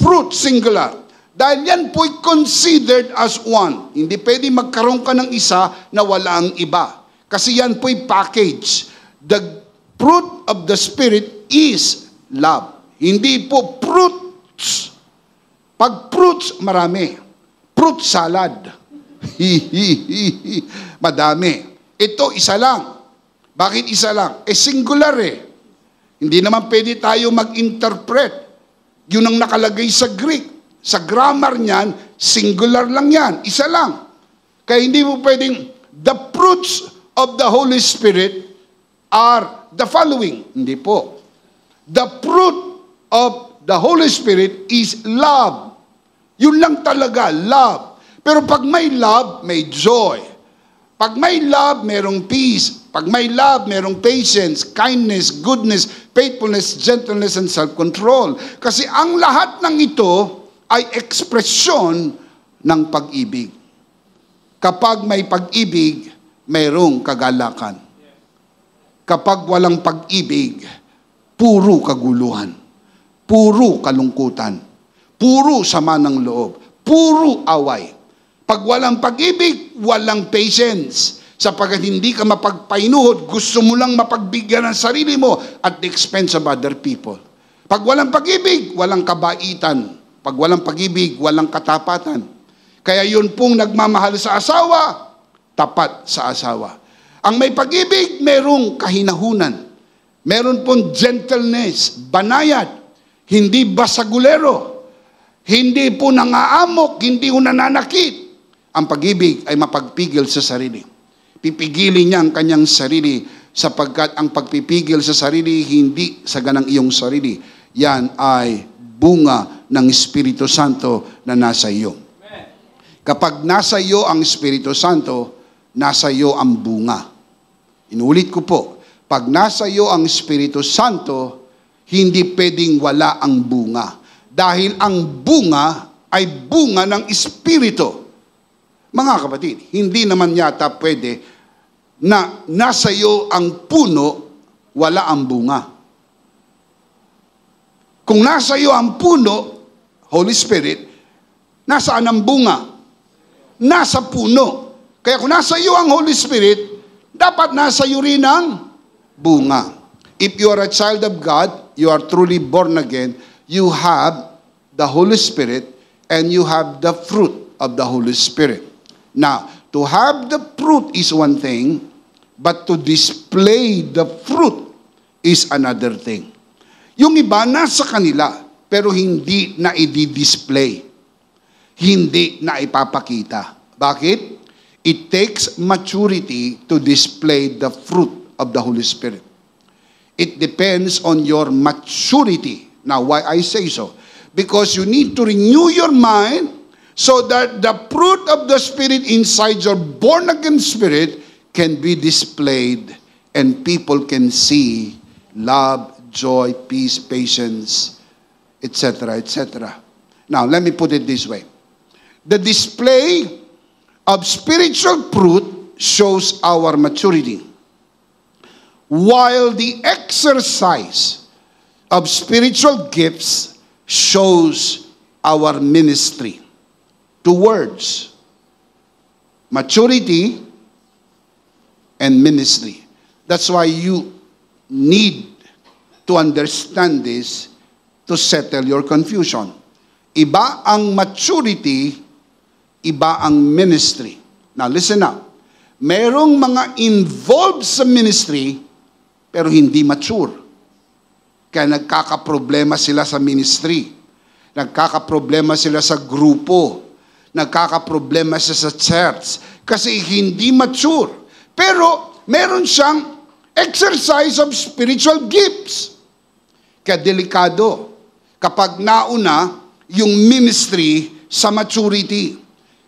Fruit, singular. Dahil yan po'y considered as one. Hindi pwede magkaroon ka ng isa na wala ang iba. Kasi yan po'y package. The fruit of the Spirit is love. Hindi po fruits. Pag fruits, marami. Fruit salad. Madami. Ito, isa lang. Bakit isa lang? Singular eh. Hindi naman pwede tayo mag-interpret. Yun ang nakalagay sa Greek. Sa grammar niyan, singular lang yan. Isa lang. Kaya hindi mo pwedeng, the fruits of the Holy Spirit are the following. Hindi po. The fruit of the Holy Spirit is love. Yun lang talaga, love. Pero pag may love, may joy. Pag may love, merong peace. Pag may love, merong patience, kindness, goodness, faithfulness, gentleness, and self-control. Kasi ang lahat ng ito ay ekspresyon ng pag-ibig. Kapag may pag-ibig, mayroong kagalakan. Kapag walang pag-ibig, puro kaguluhan, puro kalungkutan, puro sama ng loob, puro away. Pag walang pag-ibig, walang patience. Sapagkat hindi ka mapagpainuhod, gusto mo lang mapagbigyan ng sarili mo at the expense of other people. Pag walang pag-ibig, walang kabaitan. Pag walang pag-ibig, walang katapatan. Kaya yun pong nagmamahal sa asawa, tapat sa asawa. Ang may pag-ibig, merong kahinahunan. Meron pong gentleness, banayad, hindi basagulero, hindi po nangaamok, hindi po nananakit. Ang pag-ibig ay mapagpigil sa sarili. Pipigilin niya ang kanyang sarili sapagkat ang pagpipigil sa sarili hindi sa ganang iyong sarili. Yan ay bunga ng Espiritu Santo na nasa iyo. Kapag nasa iyo ang Espiritu Santo, nasa iyo ang bunga. Inulit ko po, pag nasa iyo ang Espiritu Santo, hindi pwedeng wala ang bunga. Dahil ang bunga ay bunga ng Espiritu. Mga kapatid, hindi naman yata pwede na nasa iyo ang puno, wala ang bunga. Kung nasa iyo ang puno, Holy Spirit, nasaan ang bunga? Nasa puno. Kaya kung nasa iyo ang Holy Spirit, dapat nasa iyo rin ang bunga. If you are a child of God, you are truly born again, you have the Holy Spirit and you have the fruit of the Holy Spirit. Now, to have the fruit is one thing, but to display the fruit is another thing. Yung iba nasa kanila, pero hindi na i-display. Hindi na ipapakita. Bakit? It takes maturity to display the fruit of the Holy Spirit. It depends on your maturity. Now, why I say so? Because you need to renew your mind so that the fruit of the Spirit inside your born-again spirit can be displayed and people can see love, joy, peace, patience, etc., etc. Now, let me put it this way. The display of spiritual fruit shows our maturity, while the exercise of spiritual gifts shows our ministry. 2 words. Maturity and ministry. That's why you need to understand this to settle your confusion. Iba ang maturity, iba ang ministry. Now listen up. Merong mga involved sa ministry pero hindi mature. Kaya nagkakaproblema sila sa ministry. Nagkakaproblema sila sa grupo. Nagkakaproblema sila sa church. Kasi hindi mature. Pero meron siyang exercise of spiritual gifts. Kaya delikado kapag nauna yung ministry sa maturity.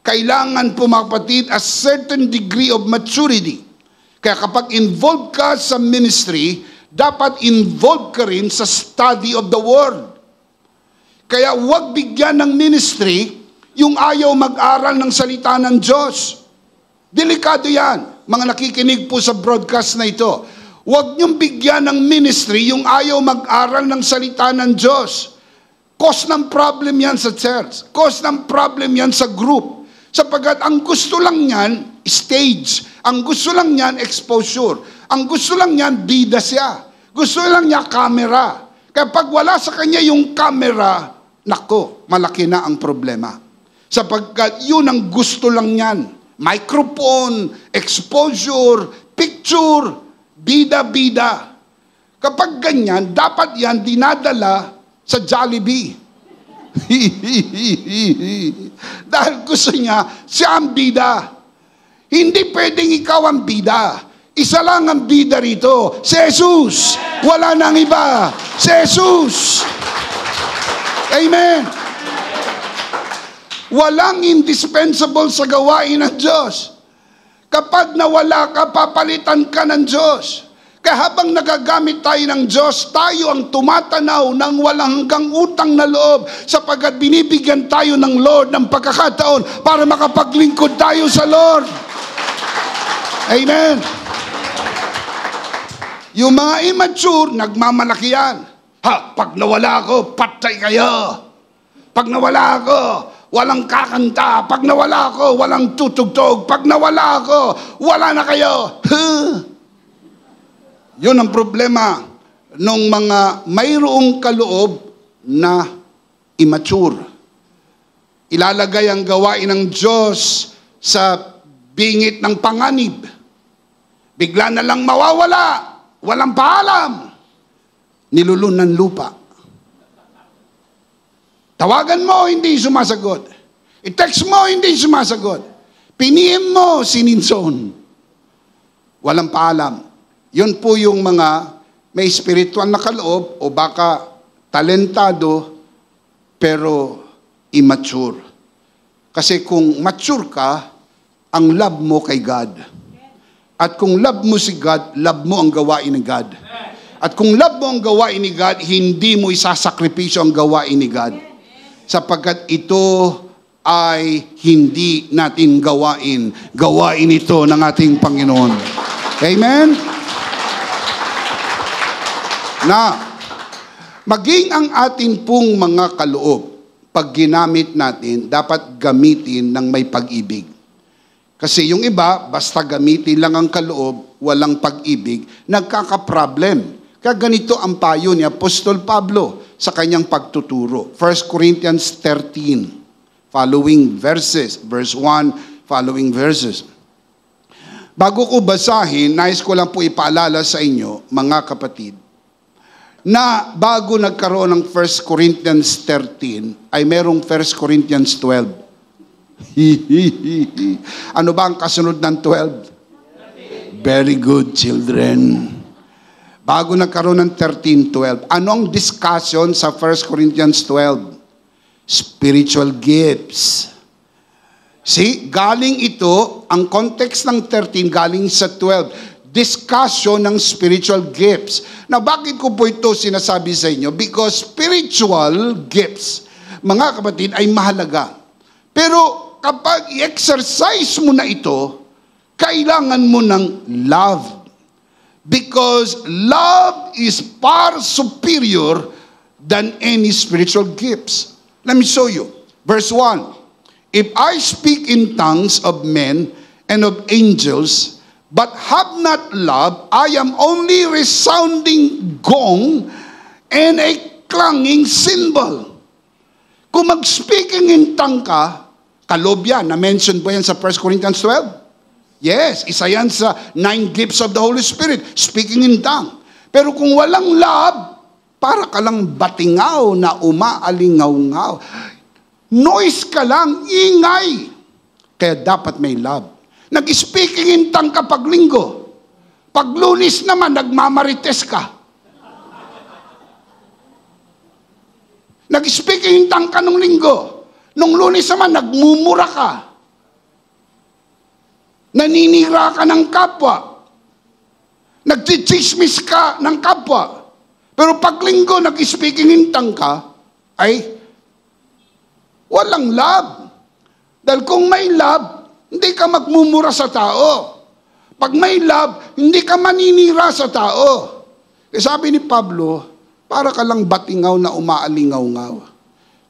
Kailangan po mga kapatid a certain degree of maturity. Kaya kapag involved ka sa ministry, dapat involved ka rin sa study of the Word. Kaya huwag bigyan ng ministry yung ayaw mag-aral ng salita ng Diyos. Delikado yan. Mga nakikinig po sa broadcast na ito. Huwag niyong bigyan ng ministry yung ayaw mag-aral ng salita ng Diyos. Cause ng problem yan sa church. Cause ng problem yan sa group. Sapagkat ang gusto lang yan, stage. Ang gusto lang yan, exposure. Ang gusto lang yan, bida siya. Gusto lang niya, camera. Kapag wala sa kanya yung camera, nako, malaki na ang problema. Sapagkat yun ang gusto lang yan. Microphone, exposure, picture, bida-bida. Kapag ganyan, dapat yan dinadala sa Jollibee. Dahil gusto niya, siya ang bida. Hindi pwedeng ikaw ang bida. Isa lang ang bida rito, si Jesus. Wala nang iba, si Jesus. Amen. Walang indispensable sa gawain ng Diyos. Kapag nawala ka, papalitan ka ng Diyos. Kaya habang nagagamit tayo ng Diyos, tayo ang tumatanaw ng walang hanggang utang na loob sapagkat binibigyan tayo ng Lord ng pagkakataon para makapaglingkod tayo sa Lord. Amen. Yung mga immature, nagmamalaki yan. Pag nawala ako, patay kayo. Pag nawala ako, walang kakanta. Pag nawala ako, walang tutugtog. Pag nawala ako, wala na kayo. Yun ang problema ng mga mayroong kaloob na immature. Ilalagay ang gawain ng Diyos sa bingit ng panganib. Bigla na lang mawawala. Walang paalam. Nilulunan lupa. Tawagan mo, hindi sumasagot. I-text mo, hindi sumasagot. Pinihim mo, sininson. Walang paalam. Yun po yung mga may spiritual na kaloob o baka talentado pero immature. Kasi kung mature ka, ang love mo kay God. At kung love mo si God, love mo ang gawain ni God. At kung love mo ang gawain ni God, hindi mo isasakripisyo ang gawain ni God. Sapagkat ito ay hindi natin gawain. Gawain ito ng ating Panginoon. Amen? Na, maging ang atin pong mga kaloob, pag ginamit natin, dapat gamitin ng may pag-ibig. Kasi yung iba, basta gamitin lang ang kaloob, walang pag-ibig, nagkakaproblem. Kaya ganito ang payo ni Apostol Pablo sa kanyang pagtuturo. 1 Corinthians 13, following verses, verse 1, following verses. Bago ko basahin, nais ko lang po ipaalala sa inyo, mga kapatid, na bago nagkaroon ng 1 Corinthians 13, ay merong 1 Corinthians 12. Ano ba ang kasunod ng 12? Very good, children. Bago nagkaroon ng 13, 12. Anong discussion sa 1 Corinthians 12? Spiritual gifts. See, galing ito, ang context ng 13 galing sa 12. Discussion ng spiritual gifts. Now, bakit ko po ito sinasabi sa inyo? Because spiritual gifts, mga kapatid, ay mahalaga. Pero kapag i-exercise mo na ito, kailangan mo ng love. Because love is far superior than any spiritual gifts. Let me show you. Verse 1. If I speak in tongues of men and of angels, but have not love, I am only resounding gong and a clanging cymbal. Kung mag-speaking in tongue ka, kalob yan. Na-mention po yan sa 1 Corinthians 12. Yes, isa yan sa 9 gifts of the Holy Spirit, speaking in tongue. Pero kung walang love, para ka lang batingaw na umaalingaw-ngaw. Noise ka lang, ingay. Kaya dapat may love. Nag-speaking in tongue ka pag linggo. Pag Lunes naman, nagmamarites ka. Nag-speaking in tongue ka nung linggo. Nung Lunes naman, nagmumura ka. Naninira ka ng kapwa. Nagchichismis ka ng kapwa. Pero pag linggo, nag-speaking in tongue ka, ay walang love. Dahil kung may love, hindi ka magmumura sa tao. Pag may love, hindi ka maninira sa tao. Kaya sabi ni Pablo, para ka lang batingaw na umaalingaw-ngaw.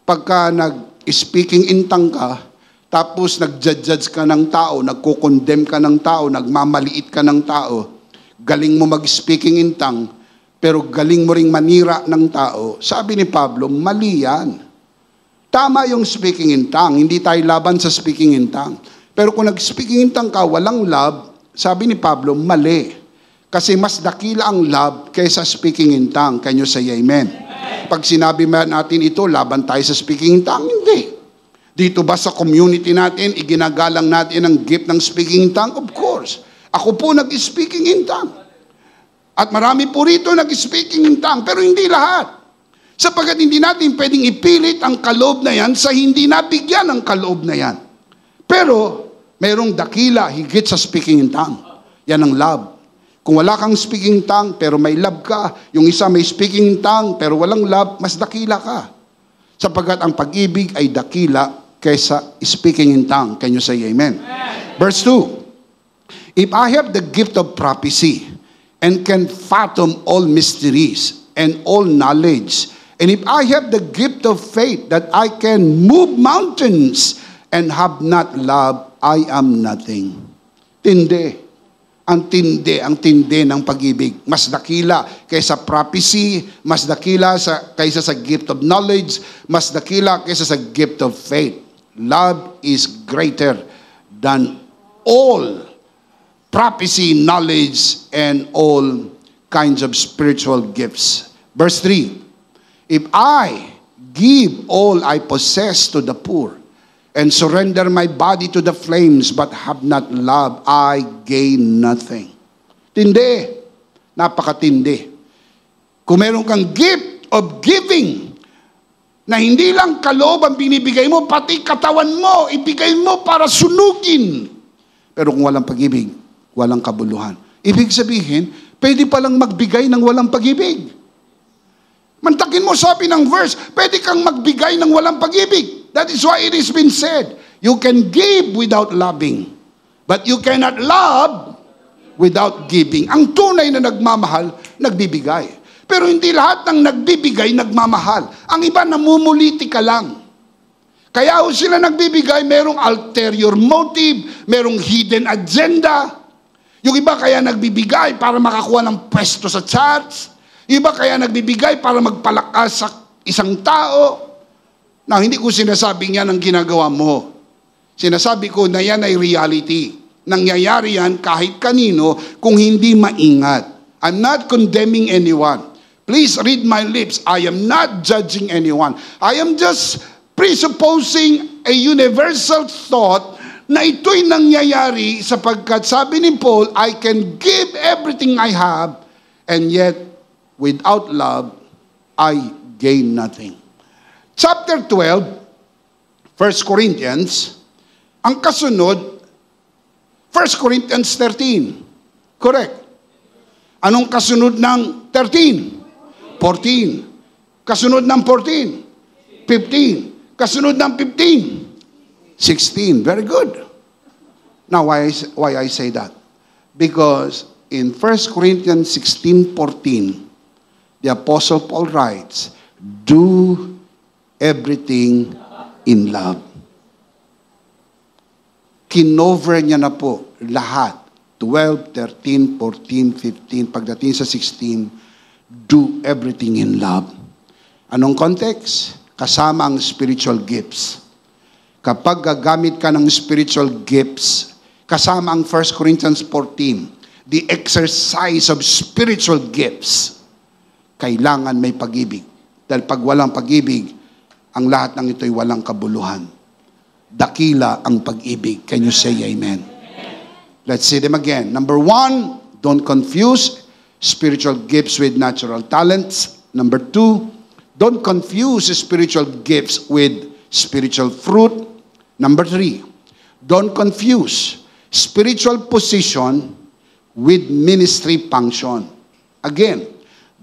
Pagka nag-speaking in tongue ka, tapos nag-judge ka ng tao, nagko-condemn ka ng tao, nagmamaliit ka ng tao, galing mo mag-speaking in tongue, pero galing mo ring manira ng tao, sabi ni Pablo, mali yan. Tama yung speaking in tongue. Hindi tayo laban sa speaking in tongue. Pero kung nag-speaking in tongue ka, walang love, sabi ni Pablo, mali. Kasi mas dakila ang love kaysa speaking in tongue. Can you say amen? Pag sinabi natin ito, laban tayo sa speaking in tongue, hindi. Dito ba sa community natin, iginagalang natin ang gift ng speaking in tongue? Of course. Ako po nag-speaking in tongue. At marami po rito nag-speaking in tongue, pero hindi lahat. Sapagkat hindi natin pwedeng ipilit ang kaloob na yan sa hindi nabigyan ng kaloob na yan. Pero, mayroong dakila higit sa speaking in tongue. Yan ang love. Kung wala kang speaking in tongue, pero may love ka, yung isa may speaking in tongue, pero walang love, mas dakila ka. Sapagkat ang pag-ibig ay dakila kaysa speaking in tongue. Can you say amen? Verse 2. If I have the gift of prophecy and can fathom all mysteries and all knowledge, and if I have the gift of faith that I can move mountains and have not love, I am nothing. Tindi. Ang tindi ng pag-ibig. Mas dakila kaysa prophecy, mas dakila kaysa sa gift of knowledge, mas dakila kaysa sa gift of faith. Love is greater than all prophecy, knowledge, and all kinds of spiritual gifts. Verse 3. If I give all I possess to the poor and surrender my body to the flames but have not love, I gain nothing. Tindi. Napakatindi. Kung meron kang gift of giving na hindi lang kaloob ang binibigay mo, pati katawan mo, ibigay mo para sunugin. Pero kung walang pag-ibig, walang kabuluhan. Ibig sabihin, pwede palang magbigay ng walang pag-ibig. Mantakin mo, sabi ng verse, pwede kang magbigay ng walang pag-ibig. That is why it has been said, you can give without loving, but you cannot love without giving. Ang tunay na nagmamahal, nagbibigay. Pero hindi lahat ng nagbibigay, nagmamahal. Ang iba, namumuliti ka lang. Kaya sila nagbibigay, merong ulterior motive, merong hidden agenda. Yung iba kaya nagbibigay para makakuha ng pwesto sa church. Iba kaya nagbibigay para magpalakas sa isang tao. Na hindi ko sinasabi yan ang ginagawa mo. Sinasabi ko na yan ay reality. Nangyayari yan kahit kanino kung hindi maingat. I'm not condemning anyone. Please read my lips. I am not judging anyone. I am just presupposing a universal thought na ito'y nangyayari sapagkat sabi ni Paul, I can give everything I have and yet without love, I gain nothing. Chapter 12, 1 Corinthians, ang kasunod, 1 Corinthians 13. Correct. Anong kasunod ng 13? 14. Kasunod ng 14? 15. Kasunod ng 15? 16. Very good. Now, why I say that? Because in 1 Corinthians 16:14, the Apostle Paul writes, do everything in love. Kinover niya na po lahat. 12, 13, 14, 15, pagdating sa 16, do everything in love. Anong context? Kasama ang spiritual gifts. Kapag gagamit ka ng spiritual gifts, kasama ang 1 Corinthians 14, the exercise of spiritual gifts, kailangan may pag-ibig. Dahil pag walang pag-ibig, ang lahat ng ito'y walang kabuluhan. Dakila ang pag-ibig. Can you say amen? Let's see them again. Number 1, don't confuse spiritual gifts with natural talents. Number 2, don't confuse spiritual gifts with spiritual fruit. Number 3, don't confuse spiritual position with ministry function. Again,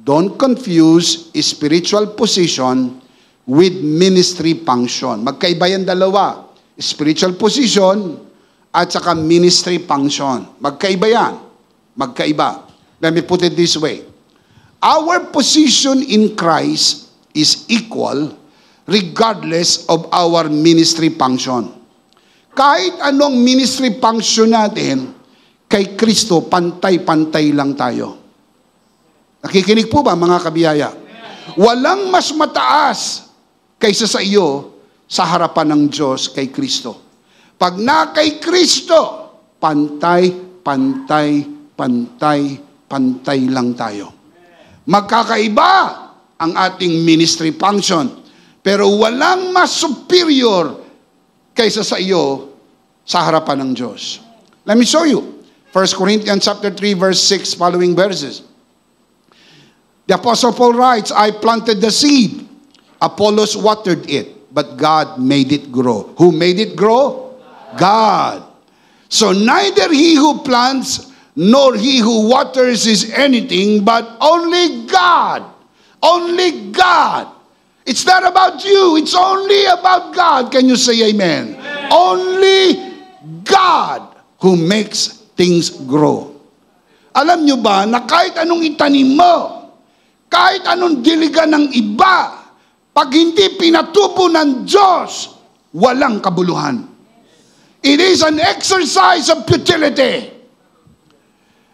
don't confuse spiritual position with ministry function. Magkaiba yan dalawa. Spiritual position at saka ministry function. Magkaiba yan. Magkaiba. Let me put it this way. Our position in Christ is equal regardless of our ministry function. Kahit anong ministry function natin, kay Kristo, pantay-pantay lang tayo. Nakikinig po ba mga kabiyaya? Walang mas mataas kaysa sa iyo sa harapan ng Diyos kay Kristo. Pag na kay Kristo, pantay, pantay, pantay, pantay lang tayo. Magkakaiba ang ating ministry function, pero walang mas superior kaysa sa iyo sa harapan ng Diyos. Let me show you. 1 Corinthians chapter 3, verse 6, following verses. The Apostle Paul writes, I planted the seed, Apollos watered it, but God made it grow. Who made it grow? God. So neither he who plants nor he who waters is anything, but only God. Only God. It's not about you. It's only about God. Can you say amen? Only God who makes things grow. Alam nyo ba na kahit anong itanim mo, kahit anong diligan ng iba, pag hindi pinatubo ng Diyos, walang kabuluhan. It is an exercise of futility.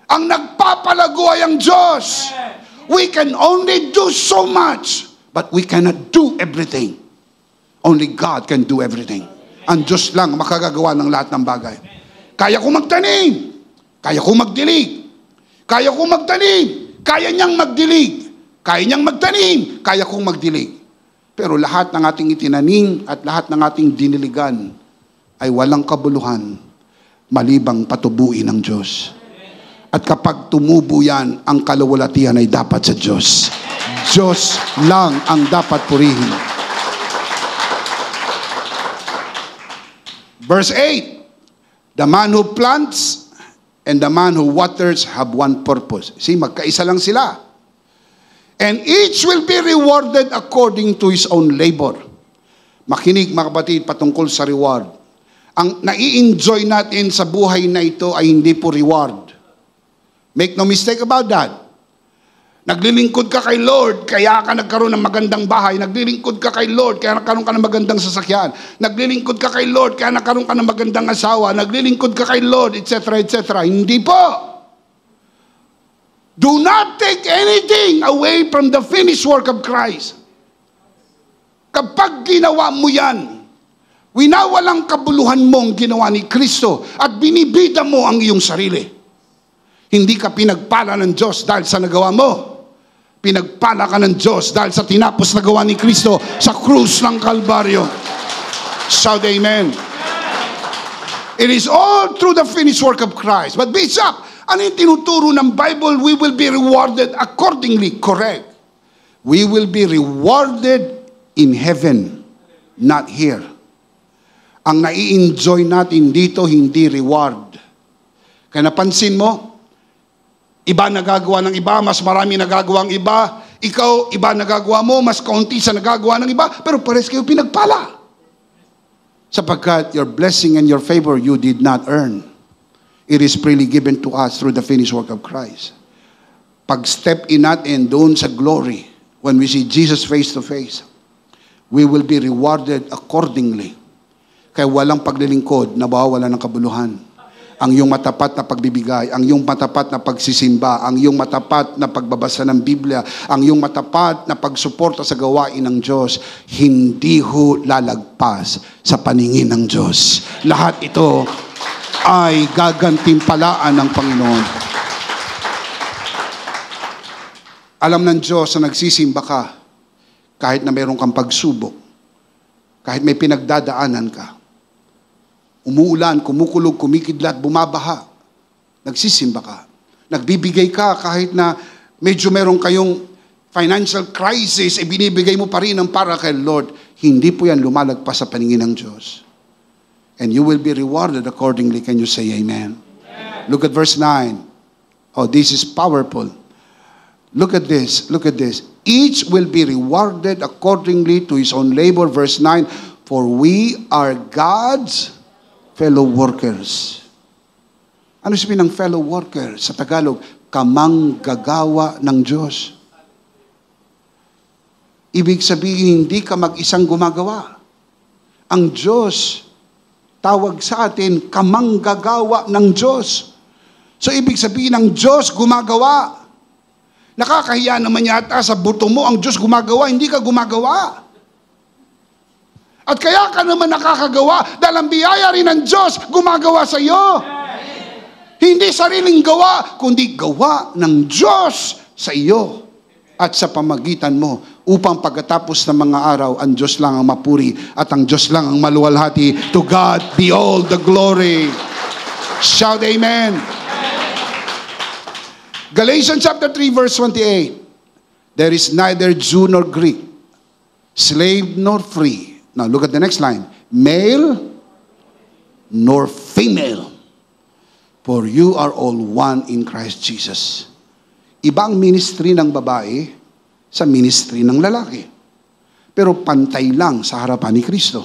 Ang nagpapalago ay ang Diyos. We can only do so much, but we cannot do everything. Only God can do everything. Ang Diyos lang makagagawa ng lahat ng bagay. Kaya ko magtanim, kaya ko magdilig, kaya ko magtanim, kaya niyang magdilig, kaya niyang magtanim, kaya kong magdilig. Pero lahat ng ating itinanim at lahat ng ating diniligan ay walang kabuluhan malibang patubuin ng Diyos. At kapag tumubo yan, ang kaluwalhatian ay dapat sa Diyos. Diyos lang ang dapat purihin. Verse 8, the man who plants and the man who waters have one purpose. See, magkaisa lang sila. And each will be rewarded according to his own labor. Makinig mga kapatid patungkol sa reward. Ang nai-enjoy natin sa buhay na ito ay hindi po reward. Make no mistake about that. Naglilingkod ka kay Lord, kaya ka nagkaroon ng magandang bahay. Naglilingkod ka kay Lord, kaya nagkaroon ka ng magandang sasakyan. Naglilingkod ka kay Lord, kaya nagkaroon ka ng magandang asawa. Naglilingkod ka kay Lord, etc., etc. Hindi po. Do not take anything away from the finished work of Christ. Kapag ginawa mo yan, winawalang kabuluhan mong ginawa ni Kristo at binibida mo ang iyong sarili. Hindi ka pinagpala ng Diyos dahil sa nagawa mo. Pinagpala ka ng Diyos dahil sa tinapos na gawa ni Kristo sa krus ng Kalbaryo. Shout amen. It is all through the finished work of Christ. But Bishop, ano yung tinuturo ng Bible? We will be rewarded accordingly. Correct. We will be rewarded in heaven, not here. Ang nai-enjoy natin dito, hindi reward. Kaya napansin mo, iba nagagawa ng iba, mas marami nagagawa ng iba. Ikaw, iba nagagawa mo, mas kaunti sa nagagawa ng iba, pero pares kayo pinagpala. Sapagkat your blessing and your favor you did not earn. It is freely given to us through the finished work of Christ. Pag step in natin doon sa glory, when we see Jesus face to face, we will be rewarded accordingly. Kaya walang paglilingkod na mawawala ng kabuluhan. Ang iyong matapat na pagbibigay, ang iyong matapat na pagsisimba, ang iyong matapat na pagbabasa ng Biblia, ang iyong matapat na pagsuporta sa gawain ng Diyos, hindi ho lalagpas sa paningin ng Diyos. Lahat ito ay gagantimpalaan ng Panginoon. Alam ng Diyos na nagsisimba ka, kahit na mayroon kang pagsubok, kahit may pinagdadaanan ka, umuulan, kumukulog, kumikidlat, bumabaha, nagsisimba ka. Nagbibigay ka kahit na medyo meron kayong financial crisis, binibigay mo pa rin ang para kay Lord. Hindi po yan lumalagpas sa paningin ng Diyos. And you will be rewarded accordingly. Can you say amen? Look at verse 9. Oh, this is powerful. Look at this. Look at this. Each will be rewarded accordingly to his own labor. Verse 9. For we are God's fellow workers. Ano sabihin ng fellow worker? Sa Tagalog, kamanggagawa ng Diyos. Ibig sabihin, hindi ka mag-isang gumagawa. Ang Diyos, tawag sa atin, kamanggagawa ng Diyos. So, ibig sabihin, ang Diyos gumagawa. Nakakahiya naman yata sa buto mo, ang Diyos gumagawa, hindi ka gumagawa. At kaya ka naman nakakagawa dahil ang biyaya rin ng Diyos gumagawa sa iyo. Hindi sariling gawa, kundi gawa ng Diyos sa iyo at sa pamagitan mo upang pagkatapos ng mga araw, ang Diyos lang ang mapuri at ang Diyos lang ang maluwalhati. To God be all the glory. Shout amen. Galatians chapter 3 verse 28. There is neither Jew nor Greek, slave nor free. Now look at the next line. Male nor female, for you are all one in Christ Jesus. Ibang ministry ng babae sa ministry ng lalaki. Pero pantay lang sa harapan ni Kristo.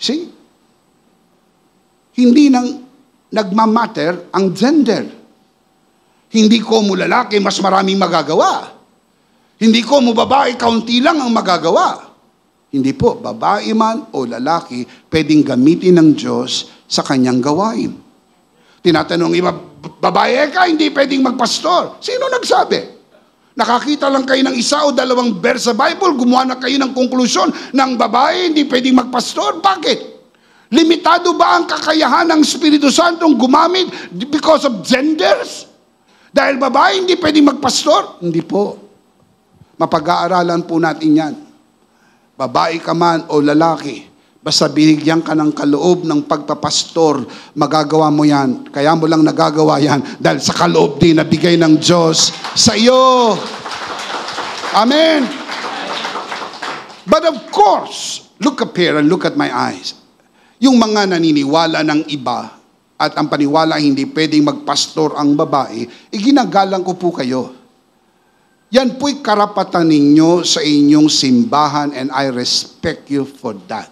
See? Hindi nang nagmamatter ang gender. Hindi ko mo lalaki, mas maraming magagawa. Hindi ko mo babae, kaunti lang ang magagawa. Hindi po, babae man o lalaki, pwedeng gamitin ng Diyos sa kanyang gawain. Tinatanong iba, babae ka, hindi pwedeng magpastor. Sino nagsabi? Nakakita lang kayo ng isa o dalawang verse sa Bible, gumawa na kayo ng konklusyon ng babae, hindi pwedeng magpastor. Bakit? Limitado ba ang kakayahan ng Espiritu Santong gumamit because of genders? Dahil babae, hindi pwedeng magpastor? Hindi po. Mapag-aaralan po natin yan. Babae ka man o lalaki, basta binigyan ka ng kaloob ng pagpapastor, magagawa mo yan. Kaya mo lang nagagawa yan dahil sa kaloob din na bigay ng Diyos sa iyo. Amen. But of course, look up here and look at my eyes. Yung mga naniniwala ng iba at ang paniwala hindi pwedeng magpastor ang babae, ginagalang ko po kayo. Yan po'y karapatan ninyo sa inyong simbahan and I respect you for that.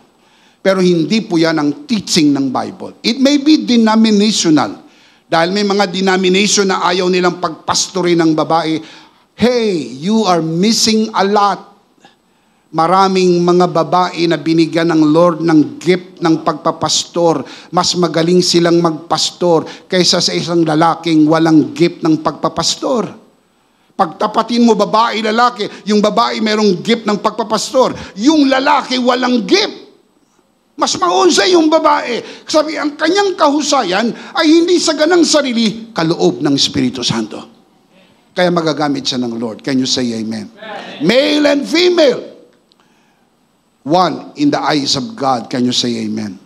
Pero hindi po yan ang teaching ng Bible. It may be denominational. Dahil may mga denomination na ayaw nilang pagpastorin ng babae. Hey, you are missing a lot. Maraming mga babae na binigyan ng Lord ng gift ng pagpapastor. Mas magaling silang magpastor kaysa sa isang lalaking walang gift ng pagpapastor. Pagtapatin mo babae, lalaki, yung babae merong gift ng pagpapastor, yung lalaki walang gift. Mas maunsa yung babae. Sabi, ang kanyang kahusayan ay hindi sa ganang sarili, kaloob ng Espiritu Santo. Kaya magagamit siya ng Lord. Can you say amen? Male and female, one in the eyes of God. Can you say amen?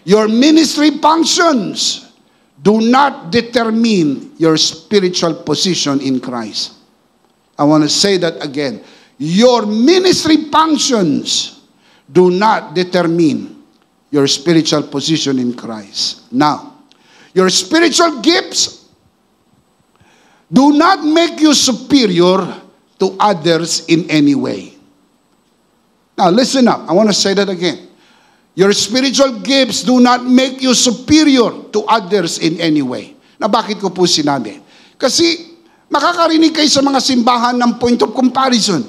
Your ministry functions do not determine your spiritual position in Christ. I want to say that again. Your ministry functions do not determine your spiritual position in Christ. Now, your spiritual gifts do not make you superior to others in any way. Now, listen up. I want to say that again. Your spiritual gifts do not make you superior to others in any way. Na bakit ko po sinabi? Kasi Makakarinig kayo sa mga simbahan ng point of comparison.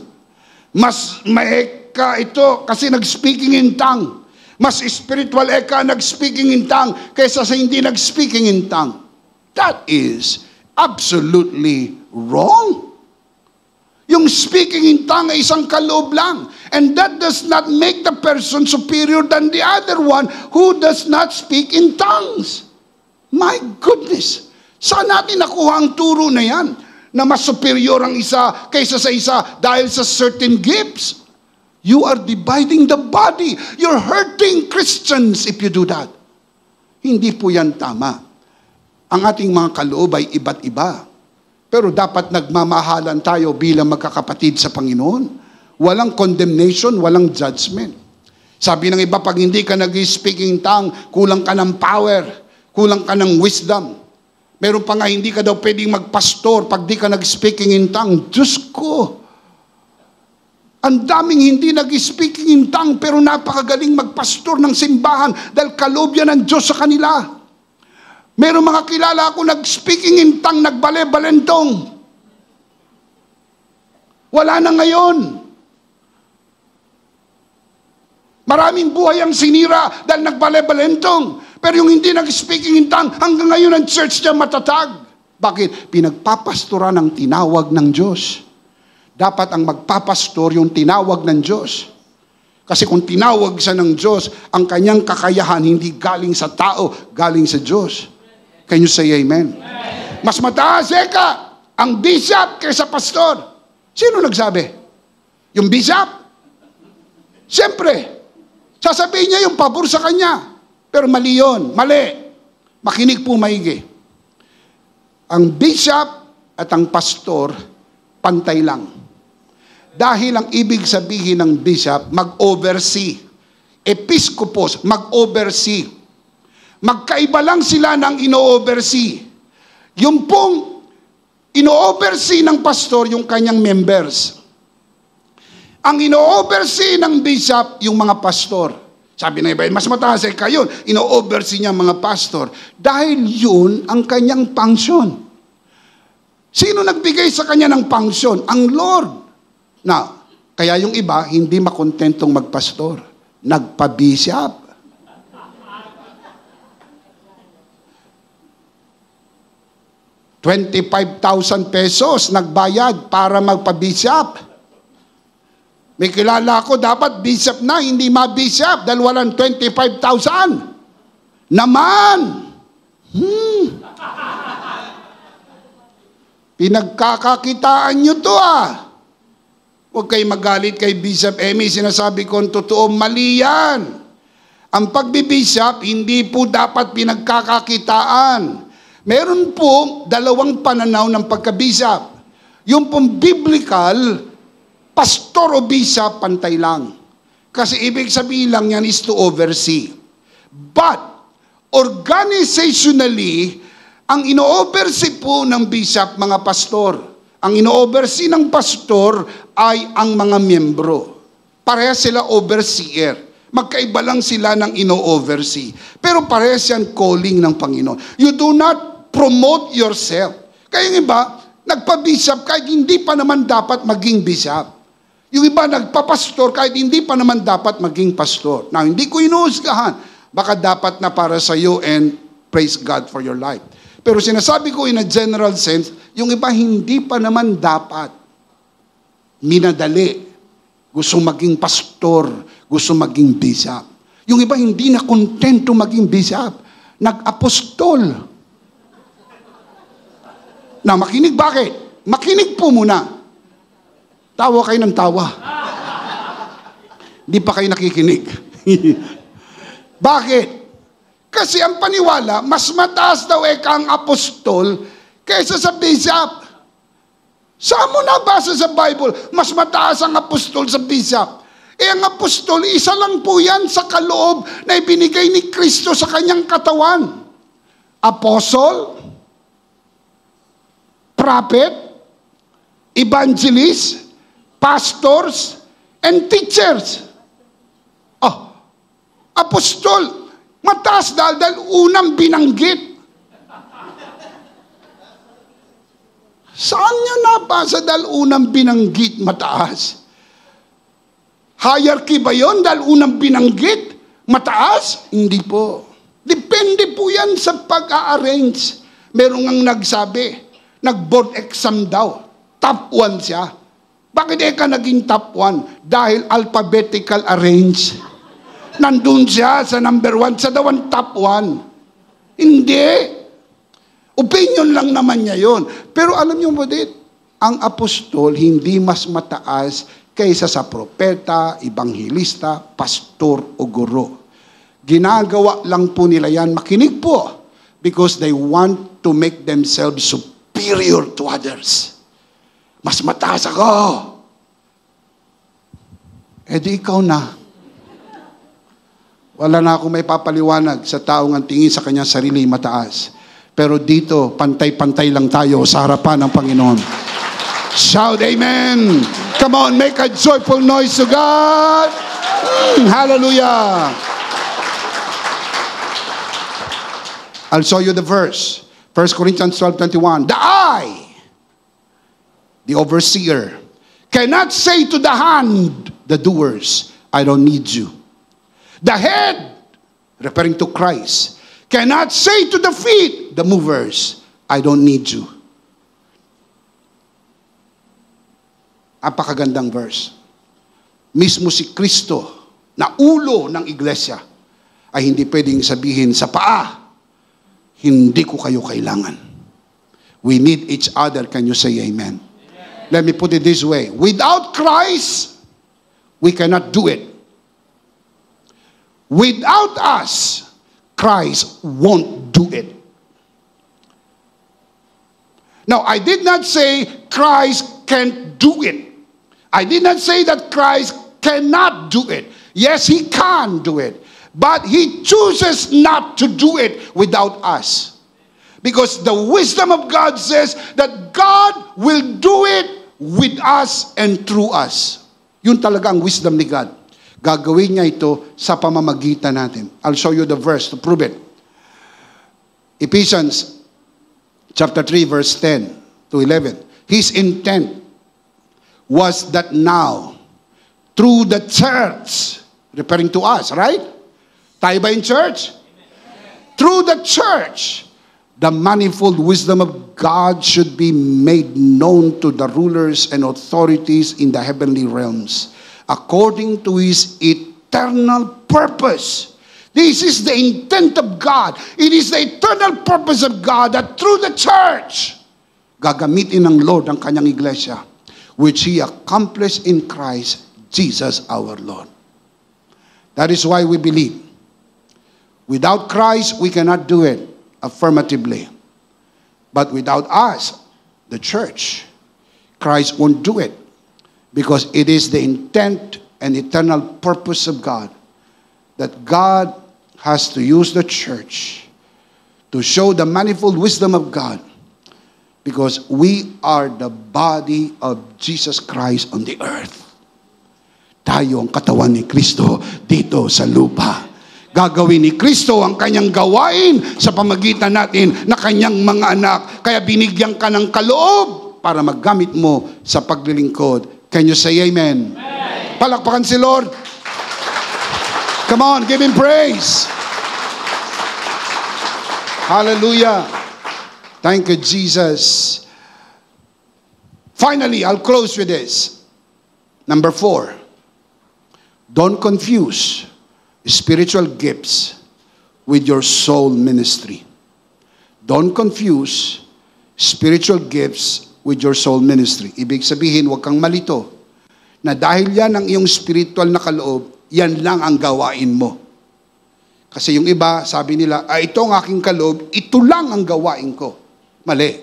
Mas maeka ito kasi nag-speaking in tongue. Mas spiritual eka nag-speaking in tongue kaysa sa hindi nag-speaking in tongue. That is absolutely wrong. Yung speaking in tongue ay isang kaloob lang. And that does not make the person superior than the other one who does not speak in tongues. My goodness. Saan natin nakuha ang turo na yan? Na mas superior ang isa kaysa sa isa dahil sa certain gifts. You are dividing the body. You're hurting Christians if you do that. Hindi po yan tama. Ang ating mga kaloob ay iba't iba. Pero dapat nagmamahalan tayo bilang magkakapatid sa Panginoon. Walang condemnation, walang judgment. Sabi ng iba, pag hindi ka nag-speaking tongue, kulang ka ng power, kulang ka ng wisdom. Meron pa nga, hindi ka daw pwedeng magpastor pag di ka nag-speaking in tongue. Diyos ko! Ang daming hindi nag-speaking in tongue pero napakagaling magpastor ng simbahan dahil kaloob yan ng Diyos sa kanila. Meron mga kilala ako nag-speaking in tongue, nagbale-balentong. Wala na ngayon. Maraming buhay ang sinira dahil nagbale-balentong. Pero yung hindi nag-speaking in tongue, hanggang ngayon ang church niya matatag. Bakit? Pinagpapastoran ng tinawag ng Diyos. Dapat ang magpapastor yung tinawag ng Diyos. Kasi kung tinawag siya ng Diyos, ang kanyang kakayahan hindi galing sa tao, galing sa Diyos. Can you say amen? Mas mataas ang bishop kaysa pastor. Sino nagsabi? Yung bishop? Siyempre, sasabihin niya yung pabor sa kanya. Pero mali yun. Mali. Makinig po maigi. Ang bishop at ang pastor, pantay lang. Dahil ang ibig sabihin ng bishop, mag-oversee. Episkopos, mag-oversee. Magkaiba lang sila ng ino-oversee. Yung pong ino-oversee ng pastor, yung kanyang members. Ang ino-oversee ng bishop, yung mga pastor. Sabi ng iba, mas mataas ay kayo, ino-oversee niya mga pastor. Dahil yun ang kanyang pangsyon. Sino nagbigay sa kanya ng pangsyon? Ang Lord. Now, kaya yung iba, hindi makontentong magpastor. Nagpa-bishop. ₱25,000 nagbayad para magpa-bishop. May kilala ko, dapat bishop na, hindi ma-bishop dahil walang 25,000. Naman! Pinagkakakitaan nyo to Huwag kayo magalit kay Bishop Emmy, sinasabi ko, totoo, mali yan. Ang pagbibishop, hindi po dapat pinagkakakitaan. Meron po dalawang pananaw ng pagka-bishop. Yung pong biblical, pastor o bishop, pantay lang. Kasi ibig sabihin lang yan is to oversee. But, organizationally, ang ino-oversee po ng bishop, mga pastor. Ang ino-oversee ng pastor ay ang mga miyembro. Parehas sila overseer. Magkaiba lang sila ng ino-oversee. Pero parehas yan calling ng Panginoon. You do not promote yourself. Kaya yung iba, nagpa-bishop kahit hindi pa naman dapat maging bishop. Yung iba nagpapastor kahit hindi pa naman dapat maging pastor. Now, hindi ko inuhusgahan. Baka dapat na para sa iyo and praise God for your life. Pero sinasabi ko in a general sense, yung iba hindi pa naman dapat. Minadali. Gusto maging pastor. Gusto maging bishop. Yung iba hindi na kontento maging bishop. Nag-apostol. Now, makinig bakit? Makinig po muna. Tawa kayo ng tawa. Di pa kayo nakikinig. Bakit? Kasi ang paniwala, mas mataas daw ang apostol kaysa sa bishop. Saan mo nabasa sa Bible? Mas mataas ang apostol sa bishop. Ang apostol, isa lang po yan sa kaloob na ibinigay ni Kristo sa kanyang katawan. Apostle, prophet, evangelist, pastors, and teachers. Apostol, mataas dahil unang binanggit. Saan nyo nabasa dahil unang binanggit mataas? Hierarchy ba yun dahil unang binanggit mataas? Hindi po. Depende po yan sa pag-a-arrange. Merong ang nagsabi, nag-board exam daw. Top 1 siya. Bakit ka naging top 1? Dahil alphabetical arrange. Nandun siya sa number 1, sa dawan top 1. Hindi. Opinion lang naman niya yun. Pero alam niyo ba dit, ang apostol hindi mas mataas kaysa sa propeta, ebanghilista, pastor o guro. Ginagawa lang po nila yan. Makinig po. Because they want to make themselves superior to others. Mas mataas ako. Eh di ikaw na. Wala na akong may papaliwanag sa taong ang tingin sa kanyang sarili mataas. Pero dito, pantay-pantay lang tayo sa harapan ng Panginoon. Shout amen. Come on, make a joyful noise to God. Hallelujah. I'll show you the verse. 1 Corinthians 12:21. The eye, the overseer, cannot say to the hand, the doers, I don't need you. The head, referring to Christ, cannot say to the feet, the movers, I don't need you. Apakagandang verse. Mismo si Kristo, na ulo ng iglesia, ay hindi pwedeng sabihin sa paa, hindi ko kayo kailangan. We need each other. Can you say amen? Let me put it this way. Without Christ, we cannot do it. Without us, Christ won't do it. Now, I did not say Christ can't do it. I did not say that Christ cannot do it. Yes, He can do it. But He chooses not to do it without us. Because the wisdom of God says that God will do it with us and through us. Yun talaga ang wisdom ni God. Gagawin niya ito sa pamamagitan natin. I'll show you the verse to prove it. Ephesians chapter 3 verse 10 to 11. His intent was that now, through the church, referring to us, right? Tayo ba in church? Through the church, the manifold wisdom of God should be made known to the rulers and authorities in the heavenly realms, according to His eternal purpose. This is the intent of God. It is the eternal purpose of God that through the church, gagamitin ng Lord ang kanyang iglesia, which He accomplished in Christ Jesus our Lord. That is why we believe. Without Christ, we cannot do it affirmatively. But without us, the church, Christ won't do it. Because it is the intent and eternal purpose of God that God has to use the church to show the manifold wisdom of God. Because we are the body of Jesus Christ on the earth. Tayo ang katawan ni Kristo dito sa lupa. Gagawin ni Kristo ang kanyang gawain sa pamagitan natin na kanyang mga anak. Kaya binigyan ka ng kaloob para maggamit mo sa paglilingkod. Can you say amen? Amen. Palakpakan si Lord. Come on, give Him praise. Hallelujah. Thank you, Jesus. Finally, I'll close with this. Number 4. Don't confuse spiritual gifts with your soul ministry. Don't confuse spiritual gifts with your soul ministry. Ibig sabihin, huwag kang malito na dahil yan ang iyong spiritual na kaloob, yan lang ang gawain mo. Kasi yung iba, sabi nila, ito ang aking kaloob, ito lang ang gawain ko. Mali.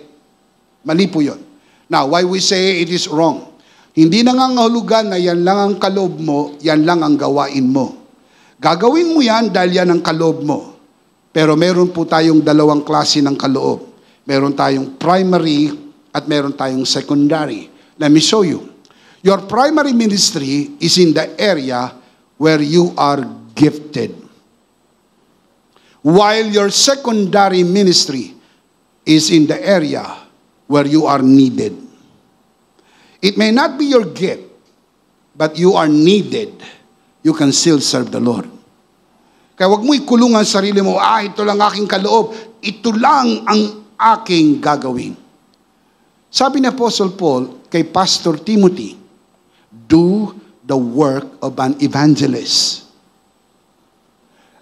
Mali po yun. Now, why we say it is wrong? Hindi nangangahulugan na yan lang ang kaloob mo, yan lang ang gawain mo. Gagawin mo yan dahil yan ang kaloob mo. Pero meron po tayong dalawang klase ng kaloob. Meron tayong primary at meron tayong secondary. Let me show you. Your primary ministry is in the area where you are gifted. While your secondary ministry is in the area where you are needed. It may not be your gift, but you are needed. You can still serve the Lord. Kaya wag mo ikulong ang sarili mo, ito lang aking kaloob. Ito lang ang aking gagawin. Sabi ni Apostle Paul kay Pastor Timothy, do the work of an evangelist.